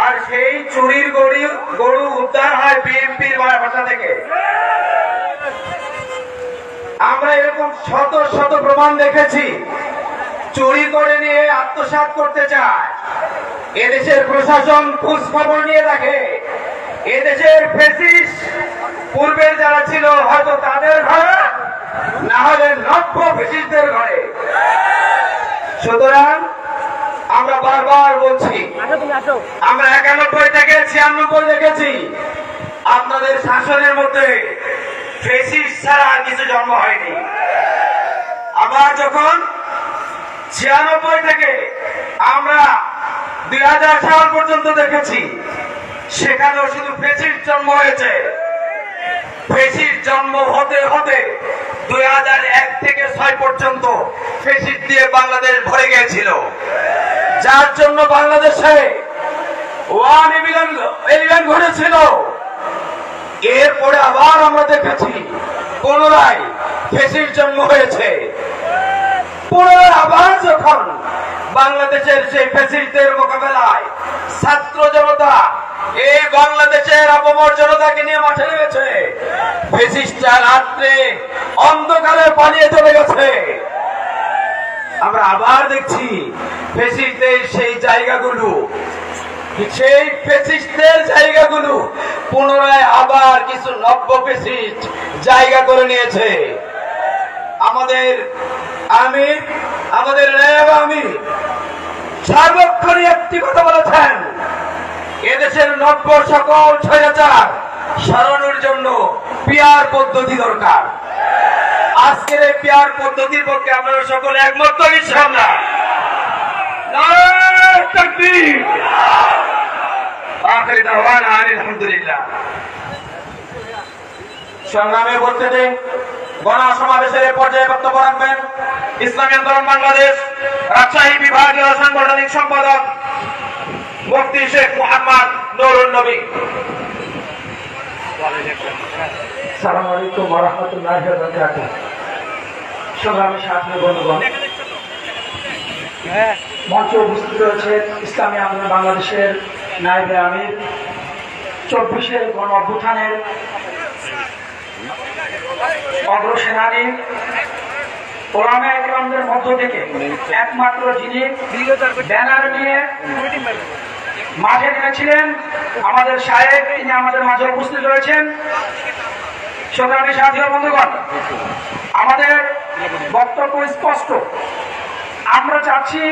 আর সেই চুরির গরু উদ্ধার হয় বিএনপির বাসা থেকে। আমরা এরকম শত শত প্রমাণ দেখেছি। চুরি করে নিয়ে আত্মসাৎ করতে চায়। এদেশের প্রশাসন খোঁজ খবর নিয়ে রাখে। এদেশের ফ্যাসিস্ট পূর্বের যারা ছিল হয়তো তাদের ঘরে, না হলে নব্য ফ্যাসিস্টদের ঘরে। সুতরাং আমরা বারবার বলছি, আমরা 91 থেকে 96 দেখেছি আপনাদের শাসনের মধ্যে ফ্যাসিস্ট ছাড়া আর কিছু জন্ম হয়নি। আবার যখন 96 থেকে আমরা 2000 সাল পর্যন্ত দেখেছি, সেখানেও শুধু ফ্যাসিস্ট জন্ম হয়েছে। ফ্যাসিস্ট জন্ম হতে হতে 2001 থেকে 6 পর্যন্ত ফ্যাসিস্ট দিয়ে বাংলাদেশ ভরে গিয়েছিল, যার জন্য বাংলাদেশে 111 ঘটেছিল। এরপরে আবার আমরা দেখেছি পুনরায় ফ্যাসিস্ট জন্ম হয়েছে। পুনরায় আবার যখন বাংলাদেশের সেই ফ্যাসিস্টদের মোকাবেলায় ছাত্র জনতা এই বাংলাদেশের অপমর জনতাকে নিয়ে মাঠে নেমেছে, ফ্যাসিস্টরা রাত্রে অন্ধকারে পালিয়ে চলে গেছে। আমরা আবার দেখছি ফ্যাসিস্টদের সেই জায়গাগুলো পুনরায় আবার কিছু নব্য ফ্যাসিস্ট জায়গা করে নিয়েছে। আমাদের ন্যায় আমির সার্বক্ষণিক একটি কথা বলেছেন, এদেশের নব্য সকল স্বৈরাচার সরানোর জন্য পিয়ার পদ্ধতি দরকার। আজকের এই পিয়ার পদ্ধতির পক্ষে আপনারা সকলে একমত তো ইনশাআল্লাহ? নারে তাকবীর, আখিরি দাওয়ানা আলহামদুলিল্লাহ। সংগ্রামে বলতে দেন, গণসমাবেশের পর্যায়ে বক্তব্য রাখবেন ইসলামী আন্দোলন বাংলাদেশ রাজশাহী বিভাগীয় সাংগঠনিক সম্পাদক মুফতি শেখ মোহাম্মদ নুরুন নবী। আসসালামু আলাইকুম ওয়া রাহমাতুল্লাহি ওয়া বারাকাতুহু। সংগ্রামী সাথী বন্ধুগণ, মঞ্চে উপস্থিত রয়েছেন ইসলামী আন্দোলন বাংলাদেশের নায়েবে আমির, 24-এর গণ অভ্যুত্থানের অগ্রসেনানী, ওলামায়ে কেরামদের মধ্য থেকে একমাত্র যিনি ব্যানার নিয়ে মাঠে নেমেছিলেন আমাদের সাহেব, তিনি আমাদের মাঝে উপস্থিত রয়েছেন। সংগ্রামী সাথী বন্ধুগণ, আমাদের বক্তব্য স্পষ্ট। আমরা চাচ্ছি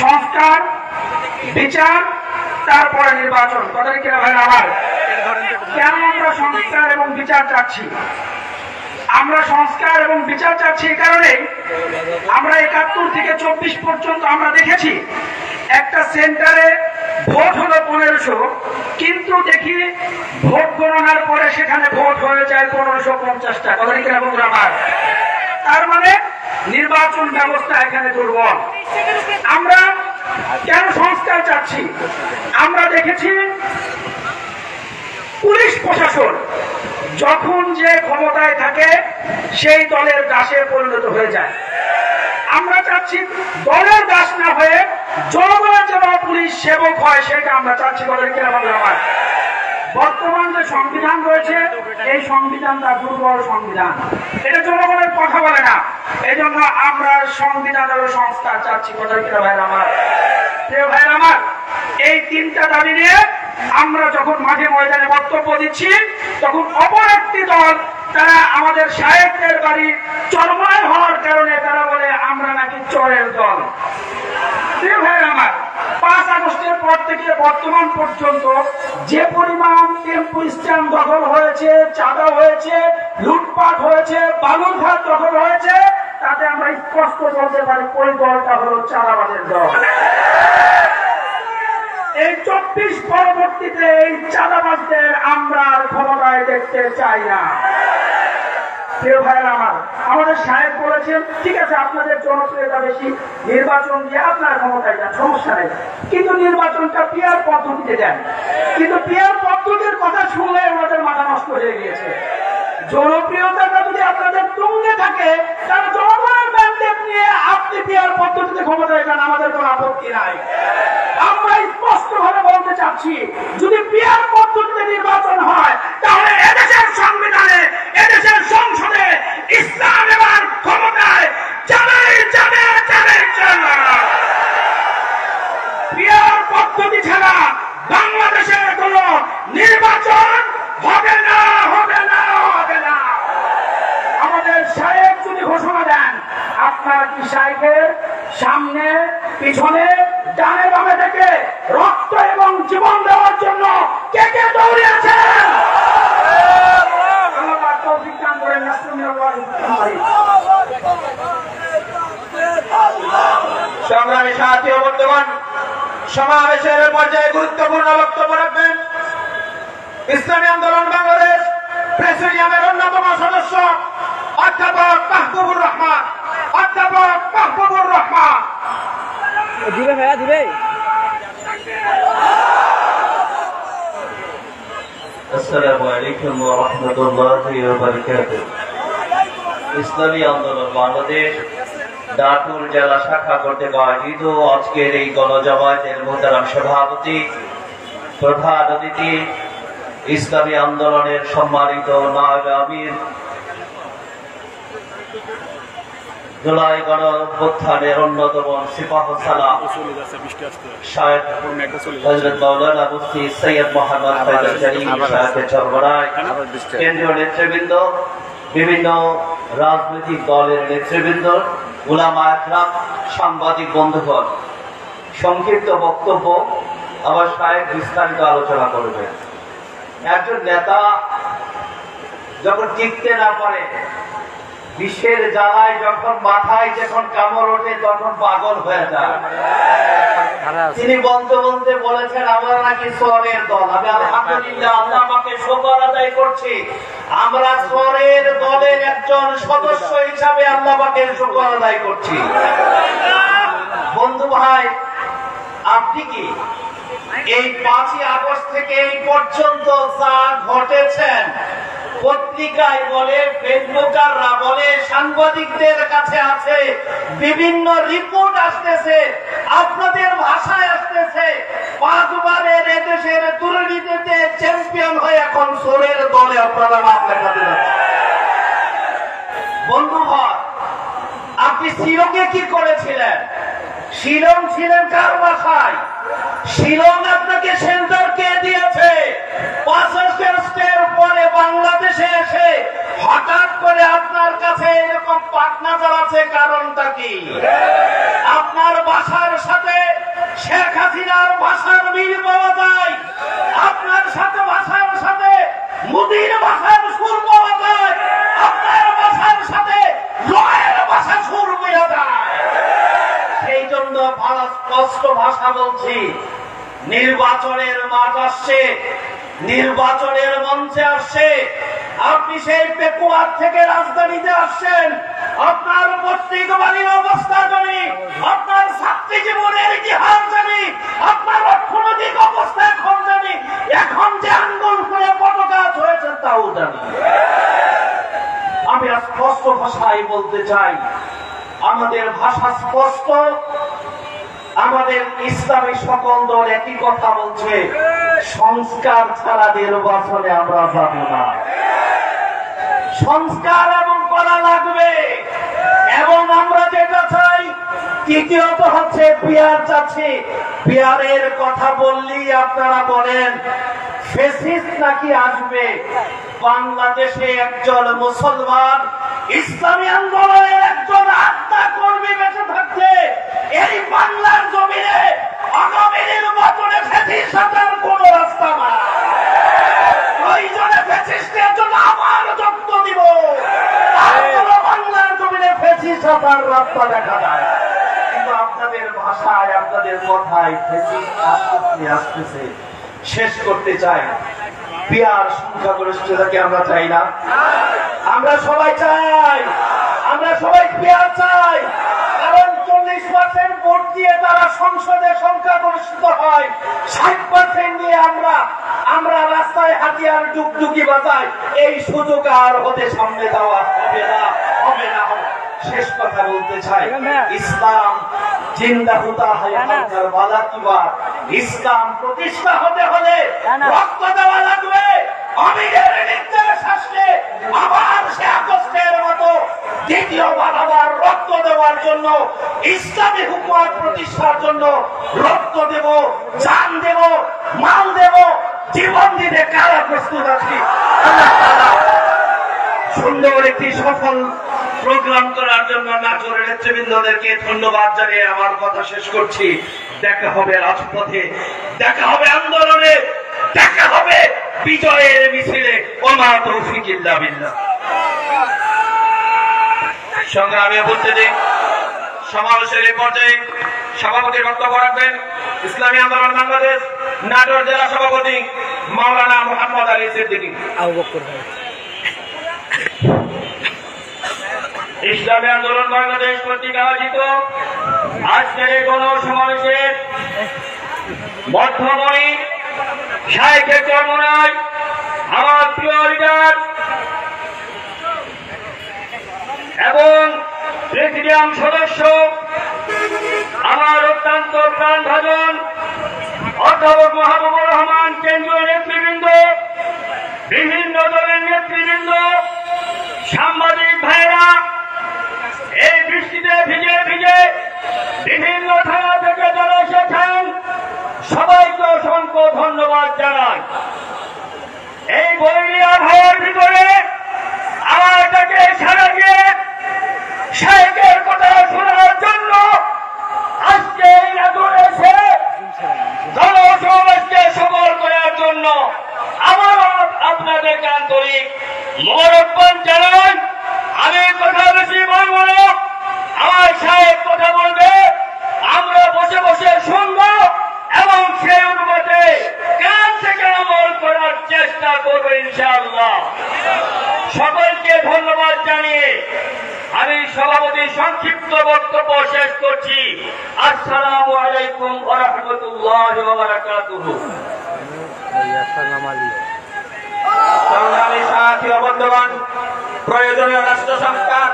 সংস্কার, বিচার, তারপরে নির্বাচন। কথা কিনা ভাই আমার? কেন আমরা সংস্কার এবং বিচার চাচ্ছি? আমরা সংস্কার এবং বিচার চাচ্ছি এই কারণে, আমরা 71 থেকে 24 পর্যন্ত আমরা দেখেছি একটা সেন্টারে ভোট হলো 1500, কিন্তু দেখি ভোট গণনার পরে সেখানে ভোট হয়ে যায় 1550টা। কথা কিনা বন্ধুরা আমার? তার মানে নির্বাচন ব্যবস্থা এখানে দুর্বল। আমরা কেন সংস্কার চাচ্ছি? আমরা দেখেছি পুলিশ প্রশাসন যখন যে ক্ষমতায় থাকে সেই দলের দাসে পরিণত হয়ে যায়। আমরা চাচ্ছি দলের দাস না হয়ে জনগণের যেন পুলিশ সেবক হয়, সেটা আমরা চাচ্ছি। দলের কিনা আমার বর্তমান যে সংবিধান রয়েছে, এই সংবিধানটা দুর্বল সংবিধান, এটা জনগণের কথা বলে না। এই জন্য আমরা সংবিধানের সংস্কার চাচ্ছি। কথা কিনা ভাই আমার? প্রিয় ভাই আমার, এই 3টা দাবি নিয়ে আমরা যখন মাঠে ময়দানে বক্তব্য দিচ্ছি, তখন অপর একটি দল, তারা আমাদের সাহেবদের বাড়ি চরমায় হওয়ার কারণে তারা বলে আমরা নাকি চোরের দল। প্রিয় ভাই আমার, 5 আগস্টের পর থেকে বর্তমান পর্যন্ত যে পরিমাণ টেম্পো স্ট্যান্ড দখল হয়েছে, চাঁদা হয়েছে, লুটপাট হয়েছে, বালুরঘাট দখল হয়েছে, তাতে আমরা স্পষ্ট বলতে পারি ওই দলটা হলো চাঁদাবাজের দল। এই 24 পরবর্তীতে এই চাঁদাবাজদের আমরা আর ক্ষমতায় দেখতে চাই না। প্রিয় ভাইয়েরা আমার, আমাদের সাহেব বলেছেন ঠিক আছে আপনাদের জনপ্রিয়তা বেশি, নির্বাচন দিয়ে আপনারা ক্ষমতায় যান, সমস্যা নেই, কিন্তু নির্বাচনটা পিয়ার পদ্ধতিতে দেন। কিন্তু পিয়ার পদ্ধতির কথা শুনলে আমাদের মাথা নষ্ট হয়ে গিয়েছে। জনপ্রিয়তাটা যদি আপনাদের তুঙ্গে থাকে তাহলে জনগণের ম্যান্ডেট নিয়ে আপনি পিয়ার পদ্ধতিতে ক্ষমতায় যান, আমাদের কোনো আপত্তি নাই। আমরা স্পষ্ট ভাবে বলতে চাচ্ছি, যদি পিয়ার পদ্ধতিতে নির্বাচন হয় তাহলে এদেশের সংবিধানে, এদেশের সংসদে ইসলাম এবার ক্ষমতায় যাবেই যাবে, যাবেই যাবে। পিয়ার পদ্ধতি ছাড়া বাংলাদেশের কোন নির্বাচন হবে না, হবে না, হবে না। আমাদের সাহেব যদি ঘোষণা দেন, আপনার কি সাহেবের সামনে পিছনে ডানে বামে থেকে রক্ত এবং জীবন দেওয়ার জন্য কে কে দৌড়ে আছেন? সংগ্রামী সাথী ও বন্ধুগণ, সমাবেশের পর্যায়ে গুরুত্বপূর্ণ বক্তব্য রাখবেন ইসলামী আন্দোলন বাংলাদেশ প্রেসিডিয়ামের অন্যতম সদস্য অধ্যাপক মাহবুবুর রহমান। অধ্যাপক মাহবুবুর রহমান দিবে ভাইয়া, দিবে। আসসালামু আলাইকুম ওয়া রাহমাতুল্লাহি ওয়া বারাকাতুহু। ইসলামী আন্দোলন বাংলাদেশ নাটোর জেলা শাখা কর্তৃক আয়োজিত আজকের এই গণজমায়েতের মোহতারাম সভাপতি, প্রধান অতিথি, ইসলামী আন্দোলনের সম্মানিত নায়েব আমির, জুলাই গণ অভ্যুত্থানের অন্যতম সিপাহসালার শায়েখ হযরত মাওলানা মুফতি সৈয়দ মোহাম্মদ ফয়জুল করিম সাহেবের চরমরায়, কেন্দ্রীয় নেতৃবৃন্দ, বিভিন্ন রাজনৈতিক দলের নেতৃবৃন্দ, উলামা একরাম, সাংবাদিক বন্ধুগণ, সংক্ষিপ্ত বক্তব্য আবার শায়েখ বিস্তারিত আলোচনা করবেন। একজন নেতা যখন টিকতে না পারে, বিষের জ্বালায় যখন মাথায় যখন কামড় ওঠে তখন পাগল হয়ে যায়। তিনি বলতে বলতে বলেছেন আমরা নাকি সোয়ারের দল। আমি আলহামদুলিল্লাহ আল্লাহ পাকের শুকর আদায় করছি, আমরা সোয়ারের দলের একজন সদস্য হিসাবে আল্লাহ পাকের শুকর আদায় করছি। বন্ধু ভাই, আপনি কি এই 5ই আগস্ট থেকে এই পর্যন্ত যা ঘটেছেন, পত্রিকায় বলে, ফেসবুকাররা বলে, সাংবাদিকদের কাছে আছে, বিভিন্ন রিপোর্ট আসতেছে, আপনাদের ভাষায় আসতেছে, 5 বারের এদেশের দুর্নীতিতে চ্যাম্পিয়ন হয়ে এখন চোরের দলে আপনারা নাম লেখাতে যাচ্ছেন। বন্ধু ভাই, আপনি শিলংয়ে কি করেছিলেন? শিলং ছিলেন কার বাসায়? শিলং আপনাকে সেন্টার কে দিয়েছে? 5 আগস্টের পরে বাংলাদেশে এসে হঠাৎ করে আপনার কাছে এরকম পাটনা চালাচ্ছে, কারণটা কি? আপনার ভাষার সাথে শেখ হাসিনার ভাষার মিল পাওয়া যায়, আপনার সাথে ভাষার সাথে মোদির ভাষার সুর পাওয়া যায়, আপনার ভাষার সাথে লয়ের ভাষা সুর মিলে যায়। সেই জন্য ভালো স্পষ্ট ভাষা বলছি, নির্বাচনের মাঠ আসছে, নির্বাচনের মঞ্চে আসছে, আপনি সেই পেকুয়ার থেকে রাজধানীতে আসছেন, আপনার পৈতৃক বাড়ির অবস্থা জানি, আপনার ছাত্রী জীবনের ইতিহাস জানি, আপনার অর্থনৈতিক অবস্থা এখন জানি, এখন যে আন্দোলন করে পতাকা হয়েছে তাও জানি। আমি স্পষ্ট ভাষায় বলতে চাই, আমাদের ভাষা স্পষ্ট, আমাদের ইসলামী সকল দল একই কথা বলছে, সংস্কার ছাড়া নির্বাচনে আমরা যাব না। সংস্কার এবং করা লাগবে, এবং আমরা যেটা চাই, তৃতীয়ত হচ্ছে পিয়ার চাচ্ছি। পিয়ারের কথা বললেই আপনারা বলেন ফেসিস্ট নাকি আসবে। বাংলাদেশে একজন মুসলমান ইসলামী আন্দোলনের একজন আত্মা কর্মী বেঁচে থাকতে এই বাংলার জমিনে আগামী নির্বাচনে ফেসিস্ট আসার কোন রাস্তা নাই। প্রয়োজনে ফেসিস্টের জন্য আমার যত্ন দিব, তারপরে বাংলার জমিনে ফেসিস্ট আসার রাস্তা দেখা যায়। কিন্তু তো আপনাদের ভাষায়, আপনাদের কথায় আসতেছে। শেষ করতে চাই, বিয়ার সংখ্যাগরিষ্ঠতাকে আমরা চাই না, আমরা সবাই চাই, আমরা সবাই বিয়ার চাই। কারণ 40% ভোট দিয়ে তারা সংসদে সংখ্যাগরিষ্ঠ হয়, 60% নিয়ে আমরা রাস্তায় হাতিয়ার ডুগডুগি বাজাই। এই সুযোগ আর হতে সামনে দেওয়া হবে না, হবে না। শেষ কথা বলতে চাই, ইসলাম জিন্দা হতা হয় কারবালা কি বাত। ইসলাম প্রতিষ্ঠা হতে হলে রক্ত দেওয়া লাগবে। আমিরের নির্দেশ আসলে আবার সে আগস্টের মতো দ্বিতীয়বার আবার রক্ত দেওয়ার জন্য, ইসলামী হুকুমত প্রতিষ্ঠার জন্য রক্ত দেব, জান দেব, মাল দেব, জীবন দিতে কারা প্রস্তুত আছি। আল্লাহ তাআলা সুন্দর একটি সফল প্রোগ্রাম করার জন্য নাটোরের নেতৃবৃন্দদেরকে ধন্যবাদ জানিয়ে আমার কথা শেষ করছি। দেখা হবে রাজপথে, দেখা হবে আন্দোলনে, দেখা হবে বিজয়ের মিছিলে। ওমা তৌফিক ইল্লা বিল্লাহ। সংগ্রামী উপস্থিতি, সমাবেশের এই পর্যায়ে সভাপতির বক্তব্য রাখবেন ইসলামী আন্দোলন বাংলাদেশ নাটোর জেলা সভাপতি মাওলানা মোহাম্মদ আলী সিদ্দিকী। ইসলামী আন্দোলন বাংলাদেশ কর্তৃক আয়োজিত আজকের এই গণসমাবেশের মধ্যমণি শাইখে চরমনাই আমার প্রিয় লিডার এবং প্রেসিডিয়াম সদস্য, আমার অত্যন্ত প্রাণভাজন অধ্যাপক মাহবুবুর রহমান, কেন্দ্রীয় নেতৃবৃন্দ, বিভিন্ন দলের নেতৃবৃন্দ, সাংবাদিক ভাইরা, এই বৃষ্টিতে ভিজে ভিজে বিভিন্ন থানা থেকে যারা এসেছেন সবাইকে অসংখ্য ধন্যবাদ জানাই। এই বৈরী আবহাওয়ার ভিতরে আমার তাকে সারা দিয়ে শাইখের কথা শোনার জন্য আজকে এই নাটোরে এসে জনসমাবেশকে সফল করার জন্য আমার আপনাদেরকে আন্তরিক মোবারকবাদ জানাই। আমি কথা বেশি বলবো না, আমার সাহেব কথা বলবে, আমরা বসে বসে শুনবো এবং সেই অনুপাতে কান থেকে আমল করার চেষ্টা করবো ইনশাআল্লাহ। সকলকে ধন্যবাদ জানিয়ে আমি সভাপতি সংক্ষিপ্ত বক্তব্য শেষ করছি। আসসালামু আলাইকুম ওয়া রাহমাতুল্লাহি ওয়া বারাকাতুহু। সংগ্রামী সাথী ও বন্ধুগণ, প্রয়োজনীয় রাষ্ট্র সংস্কার,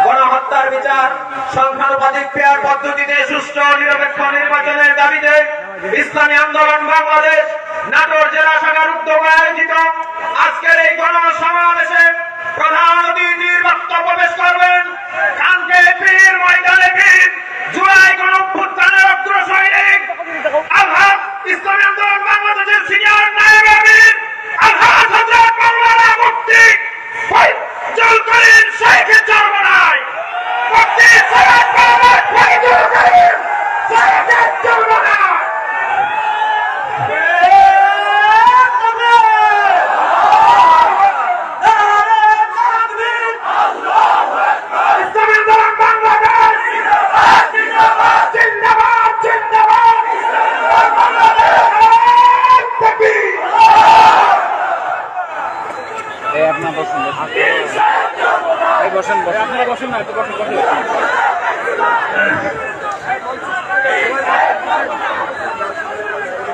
গণহত্যার বিচার, সংখ্যানুপাতিক পেয়ার পদ্ধতিতে সুষ্ঠু নিরপেক্ষ নির্বাচনের দাবিতে ইসলামী আন্দোলন বাংলাদেশ নাটোর জেলা শাখার উদ্যোগে আয়োজিত আজকের এই গণসমাবেশে প্রধান অতিথির বক্তব্য পেশ করবেন কানকে পীর ময়দানে পীর জুলাই গণঅভ্যুত্থানের অগ্র সৈনিক আলহাজ ইসলামী আন্দোলন বাংলাদেশের সিনিয়র নায়েব আমির আলহাজ হযরত মাওলানা মুফতি ফয়জুল করিম শাইখে চরমনাই, মুফতি সৈয়দ মোহাম্মদ ফয়জুল করিম শাইখে চরমনাই।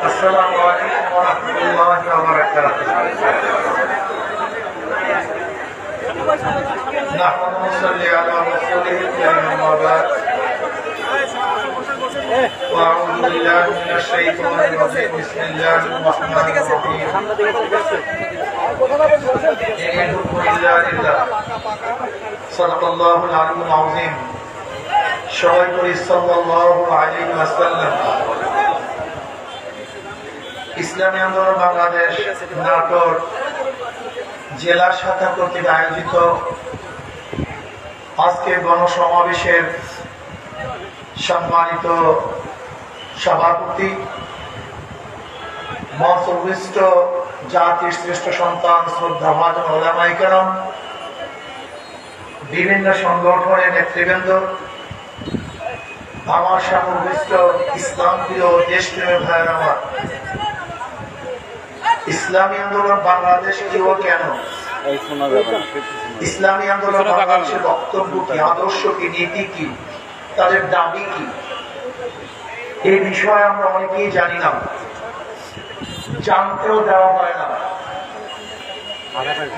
আসসালামু আলাইকুম ওয়া রাহমাতুল্লাহি ওয়া বারাকাতুহু। নাহমাদুহু ওয়া নুসাল্লি আলা রাসূলিহিল কারীম আম্মা বা'দ। আউযু বিল্লাহি মিনাশ শাইতানির রাজীম। বিসমিল্লাহির রাহমানির রাহিম। সাল্লাল্লাহু আলাইহি আযীম। সবাই করি সাল্লাল্লাহু আলাইহি ওয়াসাল্লাম। ইসলামী আন্দোলন বাংলাদেশ নাটোর জেলা শাখা কর্তৃক আয়োজিত আজকে গণসমাবেশের সম্মানিত সভাপতি, মঞ্চবিষ্ট জাতির শ্রেষ্ঠ সন্তান শ্রদ্ধাভাজন ওলামায়ে কেরাম, বিভিন্ন সংগঠনের নেতৃবৃন্দ, আমার সমগ্র ইসলাম প্রিয় দেশপ্রেমের ভাইয়ের আমার, ইসলামী আন্দোলন বাংলাদেশ কেউ কেন, ইসলামী আন্দোলন বাংলাদেশের বক্তব্য কি, আদর্শ কি, নীতি কি, তাদের দাবি কি, এই বিষয়ে আমরা অনেকেই জানি না, জানতেও দেওয়া হয় না,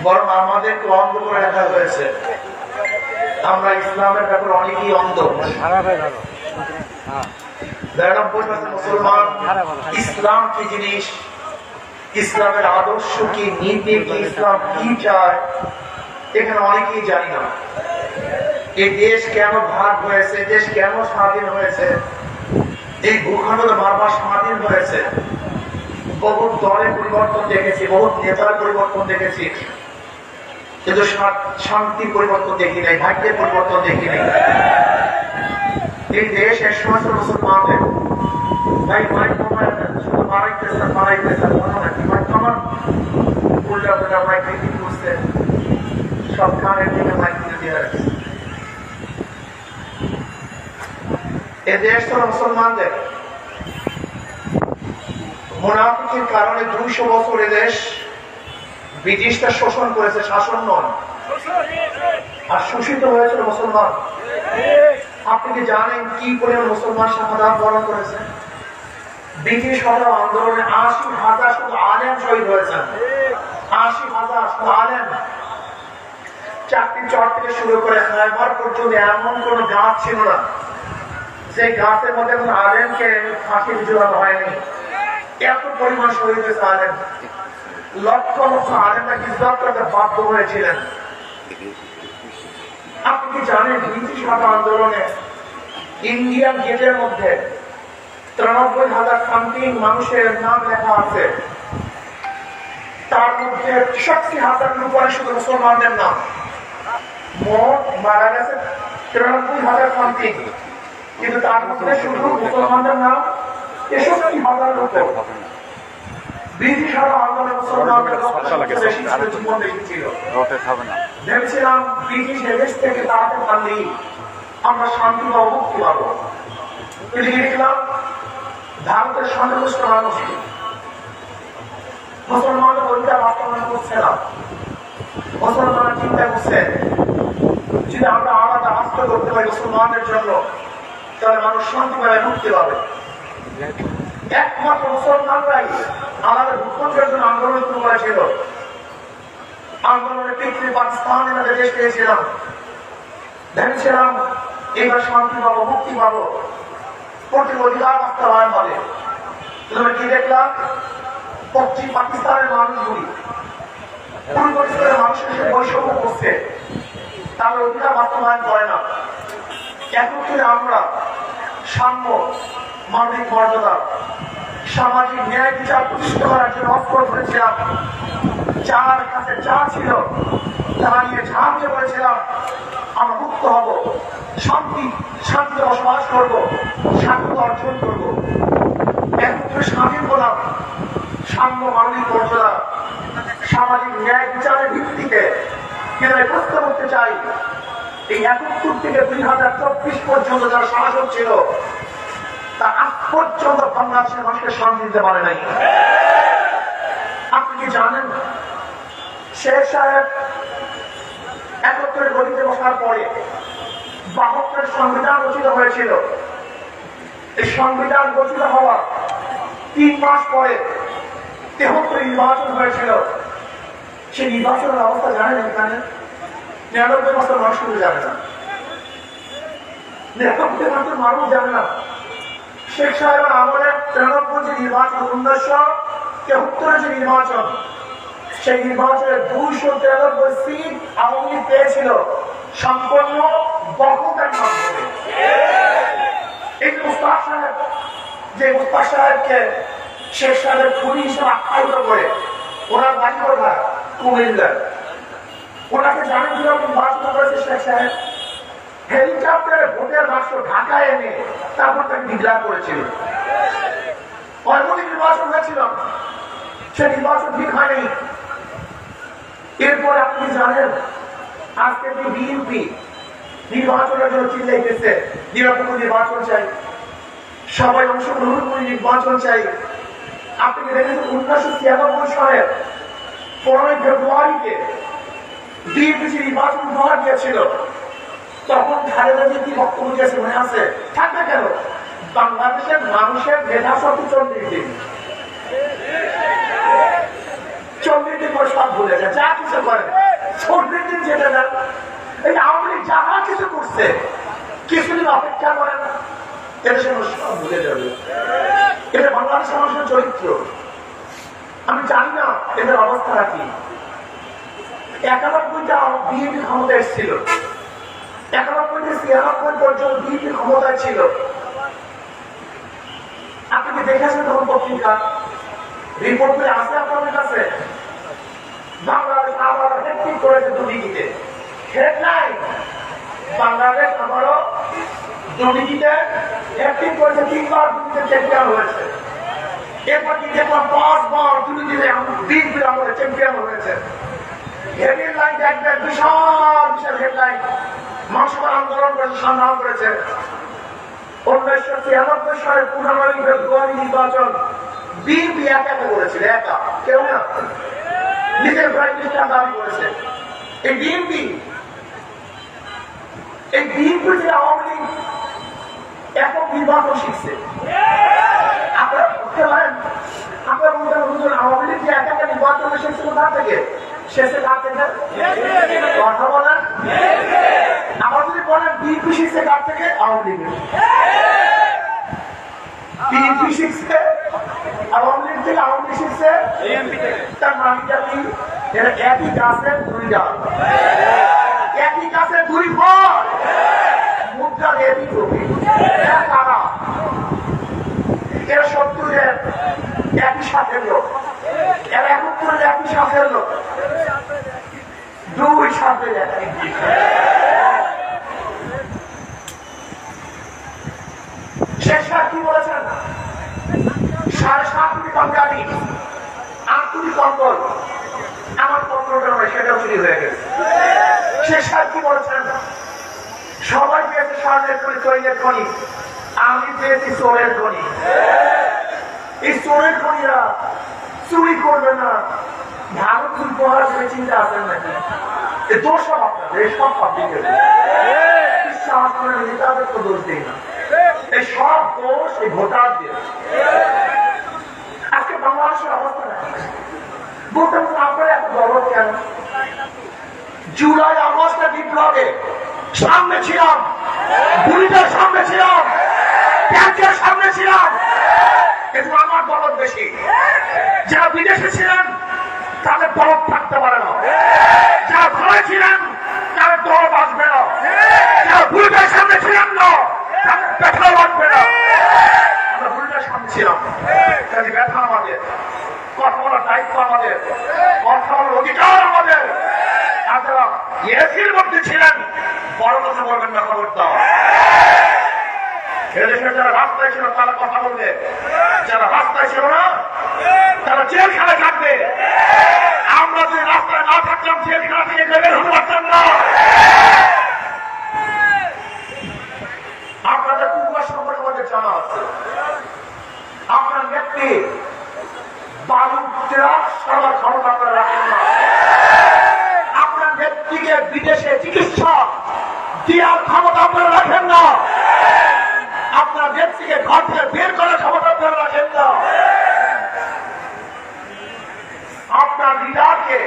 বরং আমাদেরকে অন্ধ করে রাখা হয়েছে। আমরা ইসলামের ব্যাপারে অনেকেই অন্ধ। ৯৯% মুসলমান ইসলাম কি জিনিস, ইসলামের আদর্শ কি, নীতি কি, ইসলাম কি চায়, এখানে অনেকেই জানি না। এই দেশ কেন ভাগ হয়েছে, দেশ কেন স্বাধীন হয়েছে, এই ভূখণ্ড বারবার স্বাধীন হয়েছে, বহু দলের পরিবর্তন দেখেছি, বহু নেতার পরিবর্তন দেখেছি, কিন্তু শান্তির পরিবর্তন দেখি নাই, ভাগ্যের পরিবর্তন দেখি নাই। এই দেশ এক সময় মুসলমানদের ভাই ভাই শুধু মারাইতেছে আমার উল্টা উল্টা ভাই কি করছে, সব কানের দিকে ভাই তুলে দিয়ে রাখছে। এ দেশ তো মুসলমানদের, মুনাফিকের কারণে ২০০ বছর এ দেশ ব্রিটিশরা শোষণ করেছে, শাসন নয়, আর শোষিত হয়েছিল মুসলমান। আপনি কি জানেন কি পরিমাণ মুসলমান শাহাদাত বরণ করেছে? ব্রিটিশ হটাও আন্দোলনে ৮০,০০০ শুধু আলেম শহীদ হয়েছেন, ৮০,০০০ শুধু আলেম। চাকরি চর থেকে শুরু করে খায়বার পর্যন্ত এমন কোন গাছ ছিল না যে গাছের মধ্যে কোন আলেমকে ফাঁসি ঝুলানো হয়নি। এত পরিমাণ শহীদ হয়েছে আলেম, লক্ষ লক্ষ আলেমরা হিজরত করতে বাধ্য হয়েছিলেন। আপনি কি জানেন ব্রিটিশ আন্দোলনে ইন্ডিয়ান গেটের মধ্যে ৯৩,০০০ সামথিং মানুষের নাম লেখা আছে, তার মধ্যে ৬৩,০০০ উপরে শুধু মুসলমানদের নাম। মোট মারা গেছে ৯৩,০০০ সামথিং, কিন্তু তার মধ্যে শুধু মুসলমানদের নাম ৬৩,০০০ উপর। ব্রিটিশ আন্দোলনে মুসলমানদের জীবন দেখেছিল। ভেবেছিলাম ব্রিটিশ দেশ থেকে তাড়াতে পারলেই আমরা শান্তি বা মুক্তি পাবো, কিন্তু দেখলাম ভারতের সন্ত্রাসী মানুষ মুসলমানদের ওইটা বাস্তবায়ন করছে না। মুসলমানরা চিন্তা করছে যদি আমরা আলাদা রাষ্ট্র করতে পারি মুসলমানদের জন্য, তাহলে মানুষ শান্তি পাবে, মুক্তি পাবে। একমাত্র মুসলমানরাই আমাদের ভূখণ্ডের জন্য আন্দোলন শুরু করেছিল। আন্দোলনের পৃথিবী পাকিস্তান আমাদের দেশ পেয়েছিলাম, ভেবেছিলাম এবার শান্তি পাবো, মুক্তি পাবো, প্রতিটি অধিকার বাস্তবায়ন হবে। তুমি কি দেখলাম? পশ্চিম পাকিস্তানের মানুষগুলি পূর্ব পাকিস্তানের মানুষের সাথে বৈষম্য করছে, তাদের অধিকার বাস্তবায়ন করে না। একত্রে আমরা সাম্য, মানবিক মর্যাদা, সামাজিক ন্যায় বিচার প্রতিষ্ঠা করার জন্য অস্ত্র ধরেছিলাম। যার কাছে যা ছিল তা নিয়ে ঝাঁপিয়ে পড়েছিলাম। আমরা মুক্ত হব, শান্তিতে বসবাস করব, স্বাধীনতা অর্জন করব। একত্রে স্বাধীন হলাম, সাম্য, মানবিক মর্যাদা, সামাজিক ন্যায় বিচারের ভিত্তিতে। কিন্তু আমি প্রশ্ন করতে চাই, এই ৭১ থেকে ২০২৪ পর্যন্ত যারা শাসক ছিল তা আজ পর্যন্ত বাংলাদেশের মানুষকে শান্তি দিতে পারে নাই। আপনি কি জানেন শেখ সাহেব ৭১ গদিতে বসার পরে ৭২ সংবিধান রচিত হয়েছিল। এই সংবিধান রচিত হওয়া ৩ মাস পরে ৭৩ নির্বাচন হয়েছিল। সেই নির্বাচনের অবস্থা জানেন এখানে ৯৯ বছর মানুষ কিন্তু জানে না, ৯৯ বছর মানুষ জানে না। শেখ সাহেবের আমলে ৯৩ যে নির্বাচন, ১৯৭৩ যে নির্বাচন, সেই নির্বাচনে ২৯৩ সিট আওয়ামী লীগ পেয়েছিল সম্পূর্ণ বহুমতের মাধ্যমে। এই মুস্তাক সাহেব, যে মুস্তাক সাহেবকে শেখ সাহেবের খুনি হিসেবে আখ্যায়িত করে, ওনার বাড়ি কোথায়? কুমিল্লা। ওনাকে জানেন কিরকম নির্বাচন করেছে শেখ সাহেব? হেলিকপ্টারে ভোটের বাক্স ঢাকায় এনে তারপর তাকে ডিক্লার করেছিল। নির্বাচন হয়েছিল, সে নির্বাচন ঠিক হয়নি। এরপর আপনি জানেন আজকে যে বিএনপি নির্বাচনের জন্য চিল্লাইতেছে নিরপেক্ষ নির্বাচন চাই, সবাই অংশগ্রহণ করে নির্বাচন চাই। আপনি দেখেছেন 1996 সালের 15 ফেব্রুয়ারিতে বিএনপি নির্বাচন উপহার দিয়েছিল, তখন খালেদা জিয়া কি বক্তব্য দিয়েছে মনে আছে? থাকবে কেন? বাংলাদেশের মানুষের মেধা শক্তি 40 দিন, 40 দিন পর সব ভুলে যায়, যা কিছু করে 40 দিন যেতে দেন। এই আওয়ামী লীগ যারা কিছু করছে কিছুদিন অপেক্ষা করেন, এদেশের মানুষ সব ভুলে যাবে। এটা বাংলাদেশের মানুষের চরিত্র। আমি জানি না এদের অবস্থাটা কি। 91টা বিএনপি ক্ষমতা এসেছিল, 91 থেকে 93 পর্যন্ত বিএনপি ক্ষমতায় ছিল। আপনি কি দেখেছেন তখন পত্রিকা রিপোর্ট করে আসে আপনাদের কাছে? বাংলাদেশ আবার হ্যাকিং করেছে দুর্নীতিতে, হেডলাইন বাংলাদেশ আবারও দুর্নীতিতে হ্যাকিং করেছে, 3 বার দুর্নীতিতে চ্যাম্পিয়ন হয়েছে। এরপর কি দেখলাম 5 বার দুর্নীতিতে বিএনপি আমাদের চ্যাম্পিয়ন হয়েছে। হেডলাইন দেখবেন, বিশাল বিশাল হেডলাইন, মানুষের আন্দোলন করেছে, সংগ্রাম করেছে। 1993 সালে 15 ফেব্রুয়ারি নির্বাচন বিএনপি একা করেছিল, একা, কেউ না, নিজের প্রাইম মিনিস্টার দাবি করেছে। এই বিএনপি যে আওয়ামী লীগ একক নির্বাচন শিখছে। আপনারা বুঝতে পারেন, আপনারা বুঝলেন আওয়ামী লীগ যে একা নির্বাচন শিখছে কোথা থেকে? শেষে কার থেকে? কথা বলেন। আবার যদি বলেন বিএনপি শিখছে কার থেকে? আওয়ামী লীগের। বিএনপি শিখছে আওয়ামী লীগ থেকে, আওয়ামী লীগ শিখছে বিএনপি থেকে। তার মানিটা কি? এটা একই গাছের 2 ডাল, একই গাছের 2 ফল, মুদ্রার একই কপি। এরা কারা? এরা 70-এর একই সাথের লোক, এরা 71-এর একই সাথের লোক, 2 সাথের একই। শেষবার কি বলেছেন? 7.5 কোটি বাঙালি 8 কোটি কম্বল, আমার কম্বলটা নয়, সেটাও চুরি হয়ে গেছে। শেষবার কি বলেছেন? সবাই পেয়েছে স্বর্ণের খনি, তৈলের খনি, আমি পেয়েছি চোরের খনি। এই চোরের খনিরা চুরি করবে না, ভারত উপহার করে চিন্তা আছেন নাকি? এই দোষ সব আপনাদের, এই সব পাবলিকের। বিশ্বাস করে নেতাদের তো দোষ দিই না, এই সব দোষ এই ভোটারদের। আজকে বাংলাদেশের অবস্থা নাকি বলতে আপনারা এত গর্ব কেন? জুলাই আগস্টের বিপ্লবে সামনে ছিলাম, বুড়িটার সামনে ছিলাম, ব্যাংকের সামনে ছিলাম, কিন্তু আমার দরদ বেশি। যারা বিদেশে ছিলেন তাদের দরদ থাকতে পারে না, যারা ঘরে ছিলেন তাদের দরদ আসবে না, যারা বুড়িটার সামনে ছিলেন না তাদের ব্যথা লাগবে না। আমরা বুড়িটার সামনে ছিলাম, কাজে ব্যথা আমাদের, কথা বলার দায়িত্ব আমাদের, কথা বলার অধিকার আমাদের। আর যারা এসির মধ্যে ছিলেন বড় কথা বলবেন না, খবর দাও। এদেশের যারা রাস্তায় ছিল তারা কথা বলবে, যারা রাস্তায় ছিল না তারা জেলখানায় থাকবে। আমরা যদি রাস্তায় না থাকতাম জেলখানা থেকে বের হতে পারতাম না। আপনাদের কুকুর সম্পর্কে আমাদের জানা আছে। আপনার নেত্রী বালু সবার ক্ষমতা আপনারা রাখেন না। আপনার নেত্রীকে বিদেশে চিকিৎসা দেওয়ার ক্ষমতা আপনারা রাখেন না। আপনার নেত্রীকে ঘর থেকে বের করার ক্ষমতা আপনারা রাখেন না। আপনার লিডারকে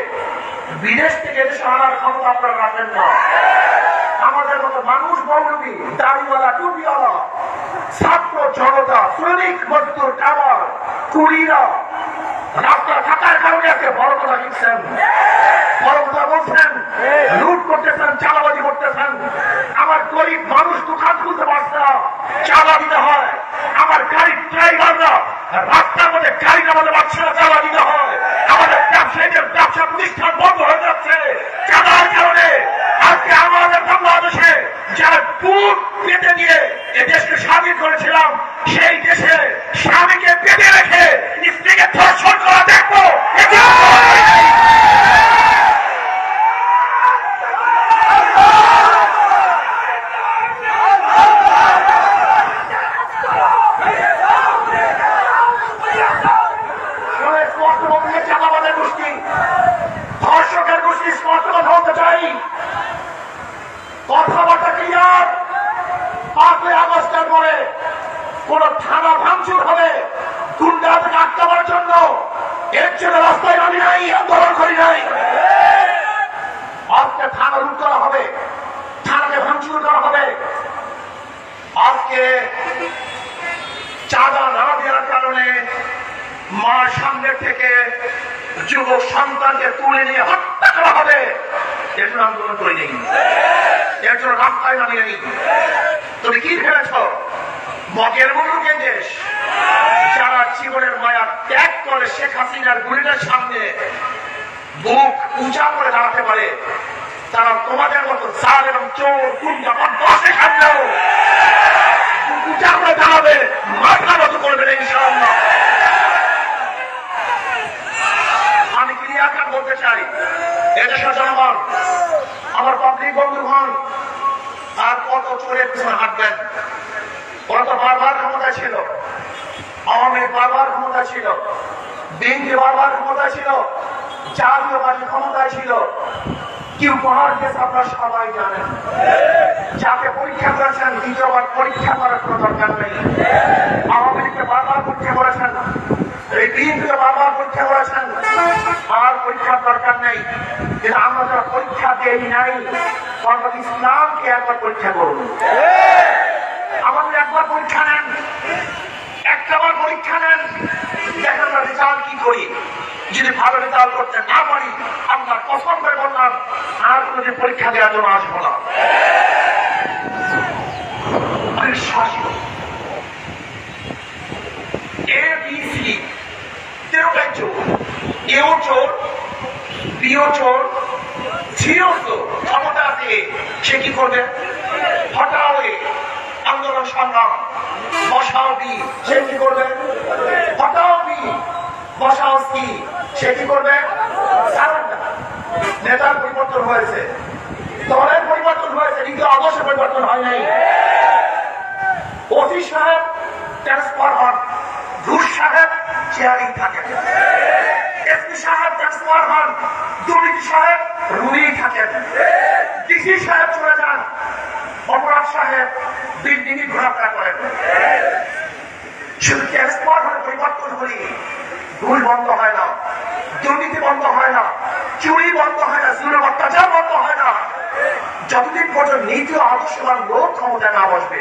বিদেশ থেকে এদেশে আনার ক্ষমতা আপনারা রাখেন না। আমাদের মতো মানুষ, মৌলবী, দাড়িওয়ালা, টুপিওয়ালা, ছাত্র জনতা, শ্রমিক, মজদুর, কামার, কুড়িরা রাস্তা থাকার কারণে একটা বড় কথা লিখছেন, বড় কথা বলছেন, লুট করতেছেন, চালাবাজি করতেছেন। আমার গরিব মানুষ দোকান খুলতে পারছে না, চালা দিতে হয়। আমার গাড়ির ড্রাইভাররা রাস্তার মধ্যে গাড়ি নামাতে পারছে না, চালা দিতে হয়। আমাদের ব্যবসায়ীদের ব্যবসা প্রতিষ্ঠান বন্ধ হয়ে যাচ্ছে চালার কারণে। আজকে আমাদের বাংলাদেশে যারা বুক পেতে দিয়ে এ দেশকে স্বাধীন করেছিলাম, সেই দেশে স্বামীকে পেতে রেখে স্ত্রীকে ধর্ষণ করা দেখবো। কোন থানা ভাঙচুর হবে গুন্ডাদের আটকাবার জন্য, এর জন্য রাস্তায় নামি নাই, আন্দোলন করি নাই। আজকে থানা লুট করা হবে, থানাকে ভাঙচুর করা হবে। আজকে চাঁদা না দেওয়ার কারণে মার সামনে থেকে যুব সন্তানকে তুলে নিয়ে হত্যা করা হবে, এর জন্য আন্দোলন করে নেই, এর জন্য রাস্তায় নামি নেই। তুমি কি ভেবেছ মগের মুলুকের দেশ? যারা জীবনের মায়া ত্যাগ করে শেখ হাসিনার গুলিটার সামনে বুক উঁচা করে দাঁড়াতে পারে, তারা তোমাদের মতো জাল এবং চোর গুন্ডা বদমাশে খাটলেও বুক উঁচা করে দাঁড়াবে, মাথা নত করবে না ইনশাআল্লাহ। আমি ক্লিয়ার বলতে চাই, এদেশের জনগণ, আমার পাবলিক বন্ধুগণ, আর কত চোরের পিছনে হাঁটবেন? ওরা তো বারবার ক্ষমতা ছিল, আওয়ামী লীগ বারবার ক্ষমতা ছিল, বিএনপি বারবার ক্ষমতা ছিল, জাতীয় পার্টি ক্ষমতায় ছিল। কি উপহার দিয়েছে আপনারা সবাই জানেন। যাকে পরীক্ষা করেছেন দ্বিতীয়বার পরীক্ষা করার কোন দরকার নেই। আওয়ামী লীগকে বারবার পরীক্ষা করেছেন, এই বিএনপিকে বারবার পরীক্ষা করেছেন, আর পরীক্ষার দরকার নেই। কিন্তু আমরা যারা পরীক্ষা দেই নাই, অর্থাৎ ইসলামকে একবার পরীক্ষা করুন। আমাদের একবার পরীক্ষা নেন, একটাবার পরীক্ষা নেন, দেখেন আমরা রেজাল্ট কি করি। যদি ভালো রেজাল্ট করতে না পারি, আমরা কসম করে বললাম আর কোনোদিন পরীক্ষা দেওয়ার জন্য আসবো না। ABC 13টাই চোর, এও চোর, বিও চোর, ঝিও চোর। ক্ষমতা আছে, সে কি করবে? হটাও আন্দোলন সংগ্রাম, বসাও বি, সে কি করবে? হটাও বি, বসাও সি, সে কি করবে? নেতার পরিবর্তন হয়েছে, দলের পরিবর্তন হয়েছে, কিন্তু আদর্শের পরিবর্তন হয় নাই। ওসি সাহেব ট্রান্সফার হন, ঘুষ সাহেব চেয়ারিং থাকেন, এসপি সাহেব ট্রান্সফার হন, দুর্নীতি সাহেব রুমেই থাকেন, ডিসি সাহেব চলে যান, অপরাধ সাহেব বিল্ডিং এ ঘোরাফেরা করেন। শুধু ট্রান্সফার হলে পরিবর্তন হলে ভুল বন্ধ হয় না, দুর্নীতি বন্ধ হয় না, চুরি বন্ধ হয় না, জুলুম অত্যাচার বন্ধ হয় না, যতদিন পর্যন্ত নীতি ও আদর্শবান লোক ক্ষমতায় না বসবে।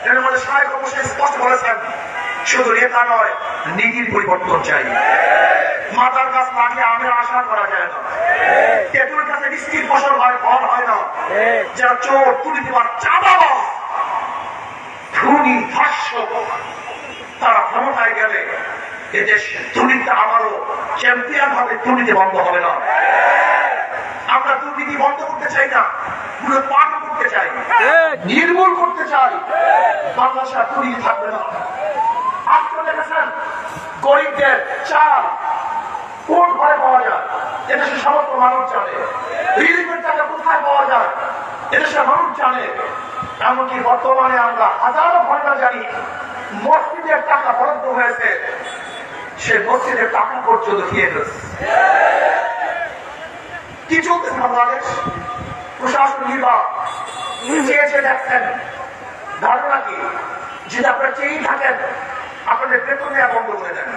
এর মধ্যে শায়েখ অবশ্যই স্পষ্ট বলেছেন, শুধু নেতা নয়, নীতির পরিবর্তন চাই। মাথার গাছ লাগিয়ে আমের আশা করা যায় না, তেঁতুল গাছে বৃষ্টির ফসল হয়, ফল হয় না। যারা চোর, দুর্নীতিবাজ, চাঁদাবাজ, খুনি, ধর্ষক, তারা ক্ষমতায় গেলে এদেশ দুর্নীতি আবারও চ্যাম্পিয়ন হবে, দুর্নীতি বন্ধ হবে না। আমরা দুর্নীতি বন্ধ করতে চাই না, পুরো পাঠ করতে চাই, নির্মূল করতে চাই। বাংলাদেশে দুর্নীতি থাকবে না। আপনারা দেখেছেন গরিবদের চাল কোন ঘরে পাওয়া যায়, এদেশের সমস্ত মানুষ জানে। রিলিফের টাকা কোথায় পাওয়া যায়, এদেশের মানুষ জানে। এমনকি বর্তমানে আমরা হাজারো ঘটনা জানি, মসজিদের টাকা বরাদ্দ হয়েছে, সে মসজিদের টাকা পর্যন্ত খেয়ে ফেলছে। কি চলতেছে বাংলাদেশ? প্রশাসন বিভাগ চেয়েছে দেখছেন, ধারণা কি যদি আপনারা চেয়েই থাকেন, আপনাদের বেতন দেওয়া বন্ধ করে দেন।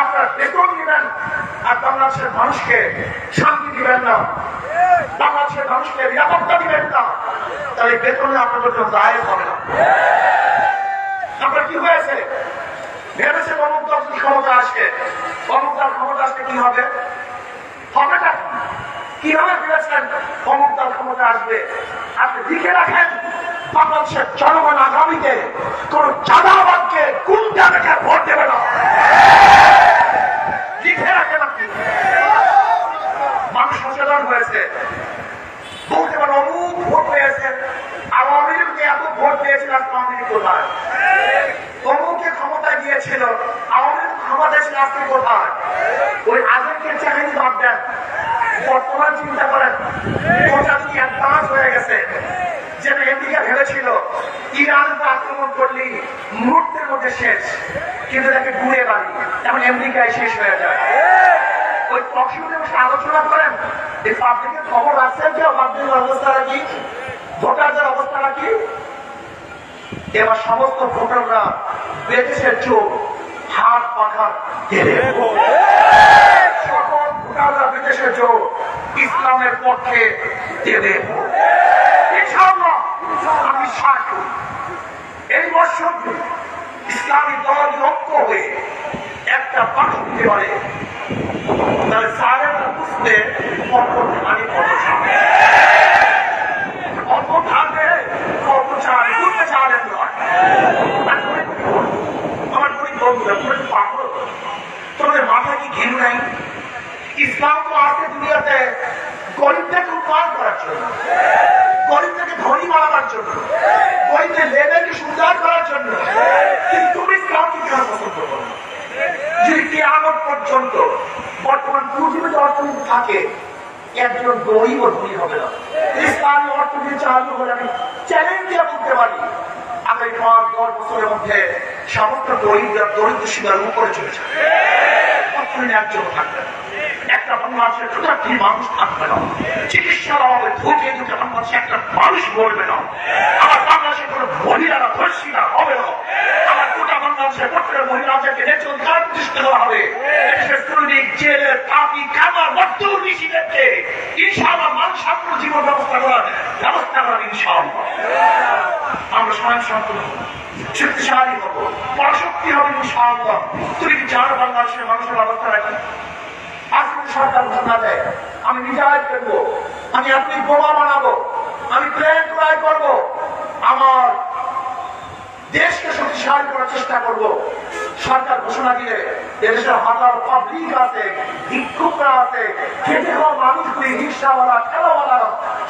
আপনারা বেতন দিবেন আর বাংলাদেশের মানুষকে শান্তি দিবেন না, বাংলাদেশের মানুষকে নিরাপত্তা দিবেন না, তাহলে বেতনে আপনাদের জন্য দায় হবে না। আপনার কি হয়েছে? ভেবেছে অমুক দল ক্ষমতা আসবে, অমুক দল ক্ষমতা আসলে কি হবে? হবেটা কিভাবে ভেবেছেন অমুক দল ক্ষমতা আসবে? আপনি লিখে রাখেন, বাংলাদেশের জনগণ আগামীতে কোন চাঁদাবাদকে গুন্ডাকে ভোট দেবে না। লিখে রাখেন আপনি। মানুষ সচেতন হয়েছে, বলতে পারেন অমুক ভোট পেয়েছে, আওয়ামী লীগকে এত ভোট দিয়েছিল, আওয়ামী লীগ কোথায়? অমুককে ক্ষমতায় দিয়েছিল, আওয়ামী লীগ ক্ষমতায় ছিল, আজকে কোথায়? ওই আগের চাকরি বাদ দেন, বর্তমান চিন্তা করেন, ওটা কি অ্যাডভান্স হয়ে গেছে। যেটা আমেরিকা ভেবেছিল ইরান আক্রমণ করলেই মুহূর্তের মধ্যে শেষ, কিন্তু তাকে ঘুরে বাড়ি এখন আমেরিকায় শেষ হয়ে যায়। ওই টকশোতে বসে আলোচনা করেন, এই পাবলিকের খবর রাখছেন যে পাবলিকের অবস্থাটা কি, ভোটারদের অবস্থাটা কি? এবার সমস্ত ভোটাররা বিদেশের চোখ হাত পাখা কেড়ে সকল ভোটাররা বিদেশের চোখ ইসলামের পক্ষে দেবে। ইনশাআল্লাহ আমি সাক্ষী এই বছর ইসলামী দল ঐক্য হয়ে একটা পাঠ দিতে পারে, তাহলে সারেরা বুঝতে কত ধানি কত সামনে অল্প ধানে কত চাল বুঝতে চালেন নয়। আমার গরিব বন্ধুরা তোমরা কি পাগল? তোমাদের মাথায় কি ঘিন নাই? ইসলাম তো আছে দুনিয়াতে গরিবদেরকে উন্নয়ন করার জন্য, গরিবদেরকে ধনী বানাবার জন্য, গরিবদের লেভেলকে সুন্দর করার জন্য। কিন্তু তুমি ইসলামকে কেন পছন্দ করো? যদি কিয়ামত পর্যন্ত বর্তমান পৃথিবীতে অর্থনীতি থাকে, একজন গরিব ও ধনী হবে না। ইসলামী অর্থনীতি চালু হলে আমি চ্যালেঞ্জ দিয়ে বলতে পারি আগামী 5-10 বছরের মধ্যে সমস্ত গরিবরা দরিদ্র সীমার উপরে চলে যাবে। অর্থনীতি একজন থাকবে না, একটা বাংলাদেশের প্রত্যেকটি মানুষ থাকবে না, চিকিৎসার অভাবে ধুকে ধুকে বাংলাদেশে একটা মানুষ মরবে না, আমার বাংলাদেশের কোনো মহিলারা ধর্ষিতা হবে না, আমার গোটা বাংলাদেশের প্রত্যেক মহিলাদেরকে ন্যায্য অধিকার প্রতিষ্ঠা করা হবে। দেশের শ্রমিক, জেলের, কাপি, কামার, মজদুর, কৃষিদেরকে ইনশাআল্লাহ মানসম্পন্ন জীবন ব্যবস্থা করার ব্যবস্থা করা ইনশাআল্লাহ। আমরা স্বয়ংসম্পূর্ণ শক্তিশালী হবো, পরাশক্তি হবে ইনশাআল্লাহ। তুমি কি জানো বাংলাদেশের মানুষের অবস্থা রাখি? আজকে সরকার ঘটনা দেয় আমি মিসাইল করবো, আমি আপনি বোমা বানাবো, আমি প্লেন ক্রয় করবো, আমার দেশকে শক্তিশালী করার চেষ্টা করবো। সরকার ঘোষণা দিলে দেশের হাজার পাবলিক আছে, ভিক্ষুকরা আছে, খেটে খাওয়া মানুষগুলি, রিক্সাওয়ালা, ঠেলাওয়ালা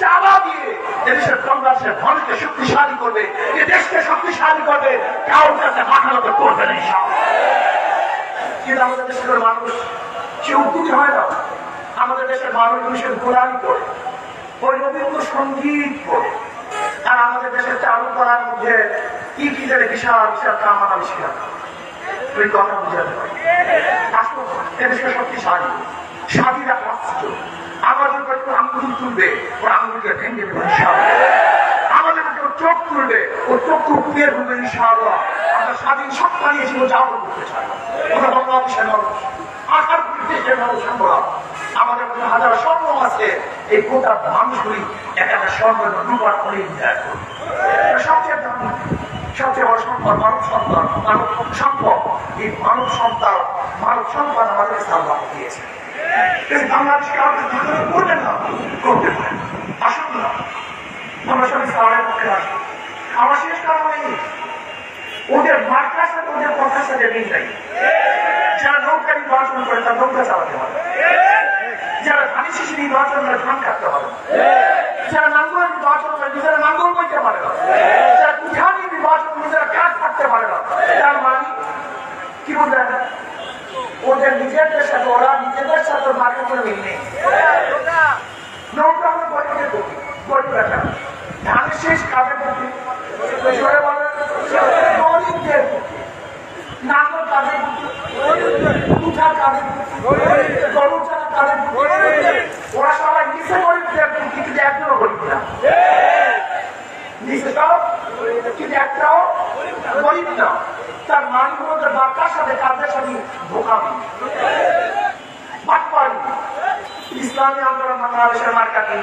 চাঁদা দিয়ে দেশের বাংলাদেশের মানুষকে শক্তিশালী করবে, এ দেশকে শক্তিশালী করবে, কারোর কাছে মাথা নত করবে না। কিন্তু আমাদের দেশের মানুষ সে উদ্যোগী হয় না। আমাদের দেশের মানুষ মানুষের গোলামি করে, ওই রবীন্দ্রসঙ্গীত করে, আর আমাদের দেশের চালু করার মধ্যে কি কি জানে বিশাল বিশাল কামানা বিশাল ওই কথা বুঝাতে পারি। আসলে এদেশকে শক্তিশালী স্বাধীন রাষ্ট্র আমাদের উপর আঙ্গুল তুলবে, ওর আঙ্গুলকে ভেঙে দেবে ইনশাআল্লাহ। আমাদের উপর চোখ তুলবে, ও চোখ কুপিয়ে তুলবে ইনশাআল্লাহ। আমরা স্বাধীন সত্তা নিয়ে ছিল যাও করতে চাই। ওরা বাংলাদেশের মানুষ, আঠার দেশের মানুষ আমরা, আমাদের মধ্যে হাজার স্বপ্ন আছে, এই গোটা মানুষগুলি একটা স্বর্ণ রূপার করে দেয়। সবচেয়ে দামি, সবচেয়ে বড় সম্পদ মানব সন্তান, মানব সম্পদ। এই মানব সন্তান, মানব সম্পদ আমাদের সাল্লাহ দিয়েছে। বাংলাদেশ কাউকে করবে না, করতে পারে আসুন না আমরা সবাই সালের পক্ষে আসি। আমার শেষ কারণ নেই, ওদের মার্কার সাথে ওদের কথার সাথে মিল নাই। যারা নৌকা নির্বাচন করে তারা নৌকা চালাতে হবে, যারা ধানি শিশু নির্বাচন করে ধান কাটতে হবে, যারা নাঙ্গল নির্বাচন করে নিজেরা নাঙ্গল করতে পারে না, যারা কুঠানি নির্বাচন করে নিজেরা কাঠ কাটতে পারে না। তার মানে কি বলবেন, ওদের নিজেদের সাথে ওরা নিজেদের সাথে মার্কা করে মিল নেই। নৌকা আমরা গরিবের প্রতি, গরিবরা ধানের শেষ কাজের প্রতি, গরিবদের প্রতি, নাঙ্গল কাজের প্রতি, কুঠার কাজের প্রতি, গরু চালা কাজের প্রতি, ওরা সবাই নিচে গরিবদের প্রতি, কিন্তু একজনও গরিব না। নিচে সব কিন্তু একটাও গরিব না। তার মানে হলো যে বার্তার সাথে কাজের সাথে ঢোকাবি বাটপাড়ি। ইসলামী আন্দোলন বাংলাদেশের মার্কাটি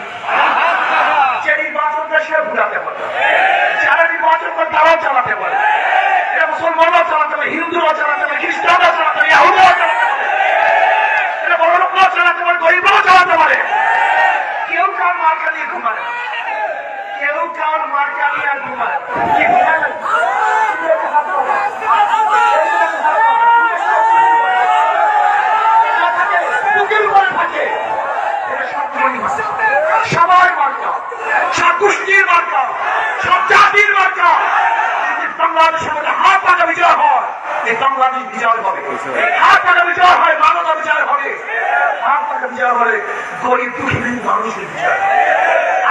যে নির্বাচনটা সে ভুলাতে পারে, যারা নির্বাচন করে তারাও চালাতে পারে, এটা মুসলমানরাও চালাতে পারে, হিন্দুরাও চালাতে পারে, খ্রিস্টানরাও চালাতে পারে, ইহুদিরাও চালাতে পারে, এটা বড় লোকরাও চালাতে পারে, গরিবরাও চালাতে পারে। কেউ কার মার্কা নিয়ে ঘুমায় না, কেউ কার মার্কা নিয়ে আর ঘুমায় কি ঘুমায় না। সবাই মার্কা, সব গোষ্ঠীর মার্কা, সব জাতির মার্কা। বাংলাদেশের মধ্যে হাত পাকা বিজয় হয়, এই বাংলাদেশ বিজয় হবে। হাত পাকা বিজয় হয়, মানবতা বিজয় হবে। হাত পাকা বিজয় হলে গরিব দুঃখী মানুষের বিজয়।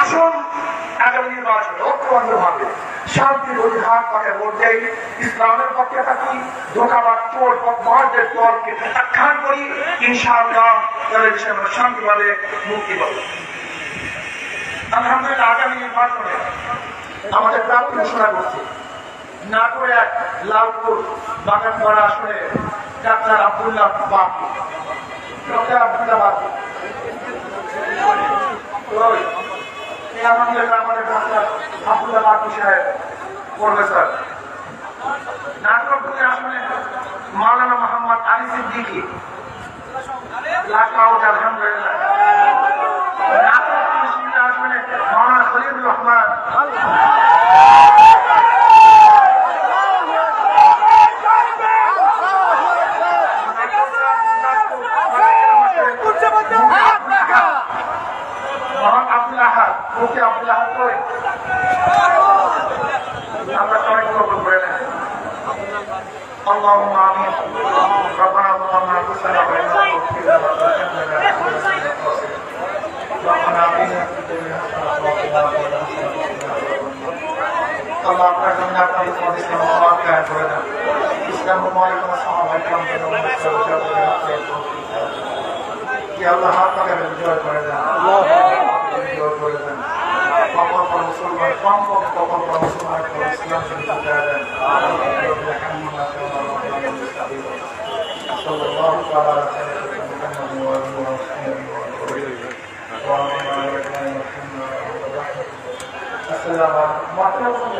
আসুন আগামী নির্বাচন ঐক্যবদ্ধ ভাবে শান্তির অধিকার পাকে ভোট দেই, ইসলামের পক্ষে থাকি, ধোকাবাদ চোর বদমাশদের দলকে প্রত্যাখ্যান করি। ইনশাআল্লাহ তাহলে আমরা শান্তিভাবে মুক্তি পাবো। আলহামদুলিল্লাহ আগামী নির্বাচনে আমাদের প্রার্থী ঘোষণা করছে, নাটোরে লালপুর বাগানপাড়া আসলে ডাক্তার আব্দুল্লাহ বাপু, ডক্টর আব্দুল্লাহ বাপু আমাদের ডাক্তার আব্দুল্লাহ বাপু সাহেব প্রফেসর। নাটোর থেকে আসলে মাওলানা মোহাম্মদ আলী সিদ্দিকী, আলহামদুলিল্লাহ। নাটোর থেকে আসলে মাওলানা খলিলুর রহমান, মুফতি আব্দুল আহাদ করে আমরা সবাই কবুল করে নেন। اللهم آمين. ربنا ظلمنا أنفسنا وإن لم تغفر لنا وترحمنا لنكونن من الخاسرين. ربنا آتنا في الدنيا حسنة وفي الآخرة حسنة আল্লাহ আপনার জন্য আপনার ইসলাম ইসলাম কায়েম করে দেন। ইসলাম মুবারক সাহাবা کرام কে কি আল্লাহ আপনাকে বিজয় করে দেন, বিজয় করে দেন। কখন কোন মুসলমান কখন কোন মুসলমান ইসলাম শরীফ দেন। সাল্লাল্লাহু তাআলা আলাইহি আসসালামু আলাইকুম।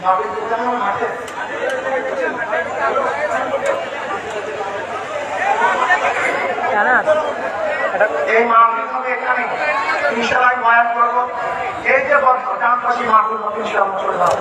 নবী প্রধান মাঠে এই মাহফিল হবে এখানে ইনশাআল্লাহ বয়ান করব। এই যে বর্তমান মাহফিল ইনশাআল্লাহ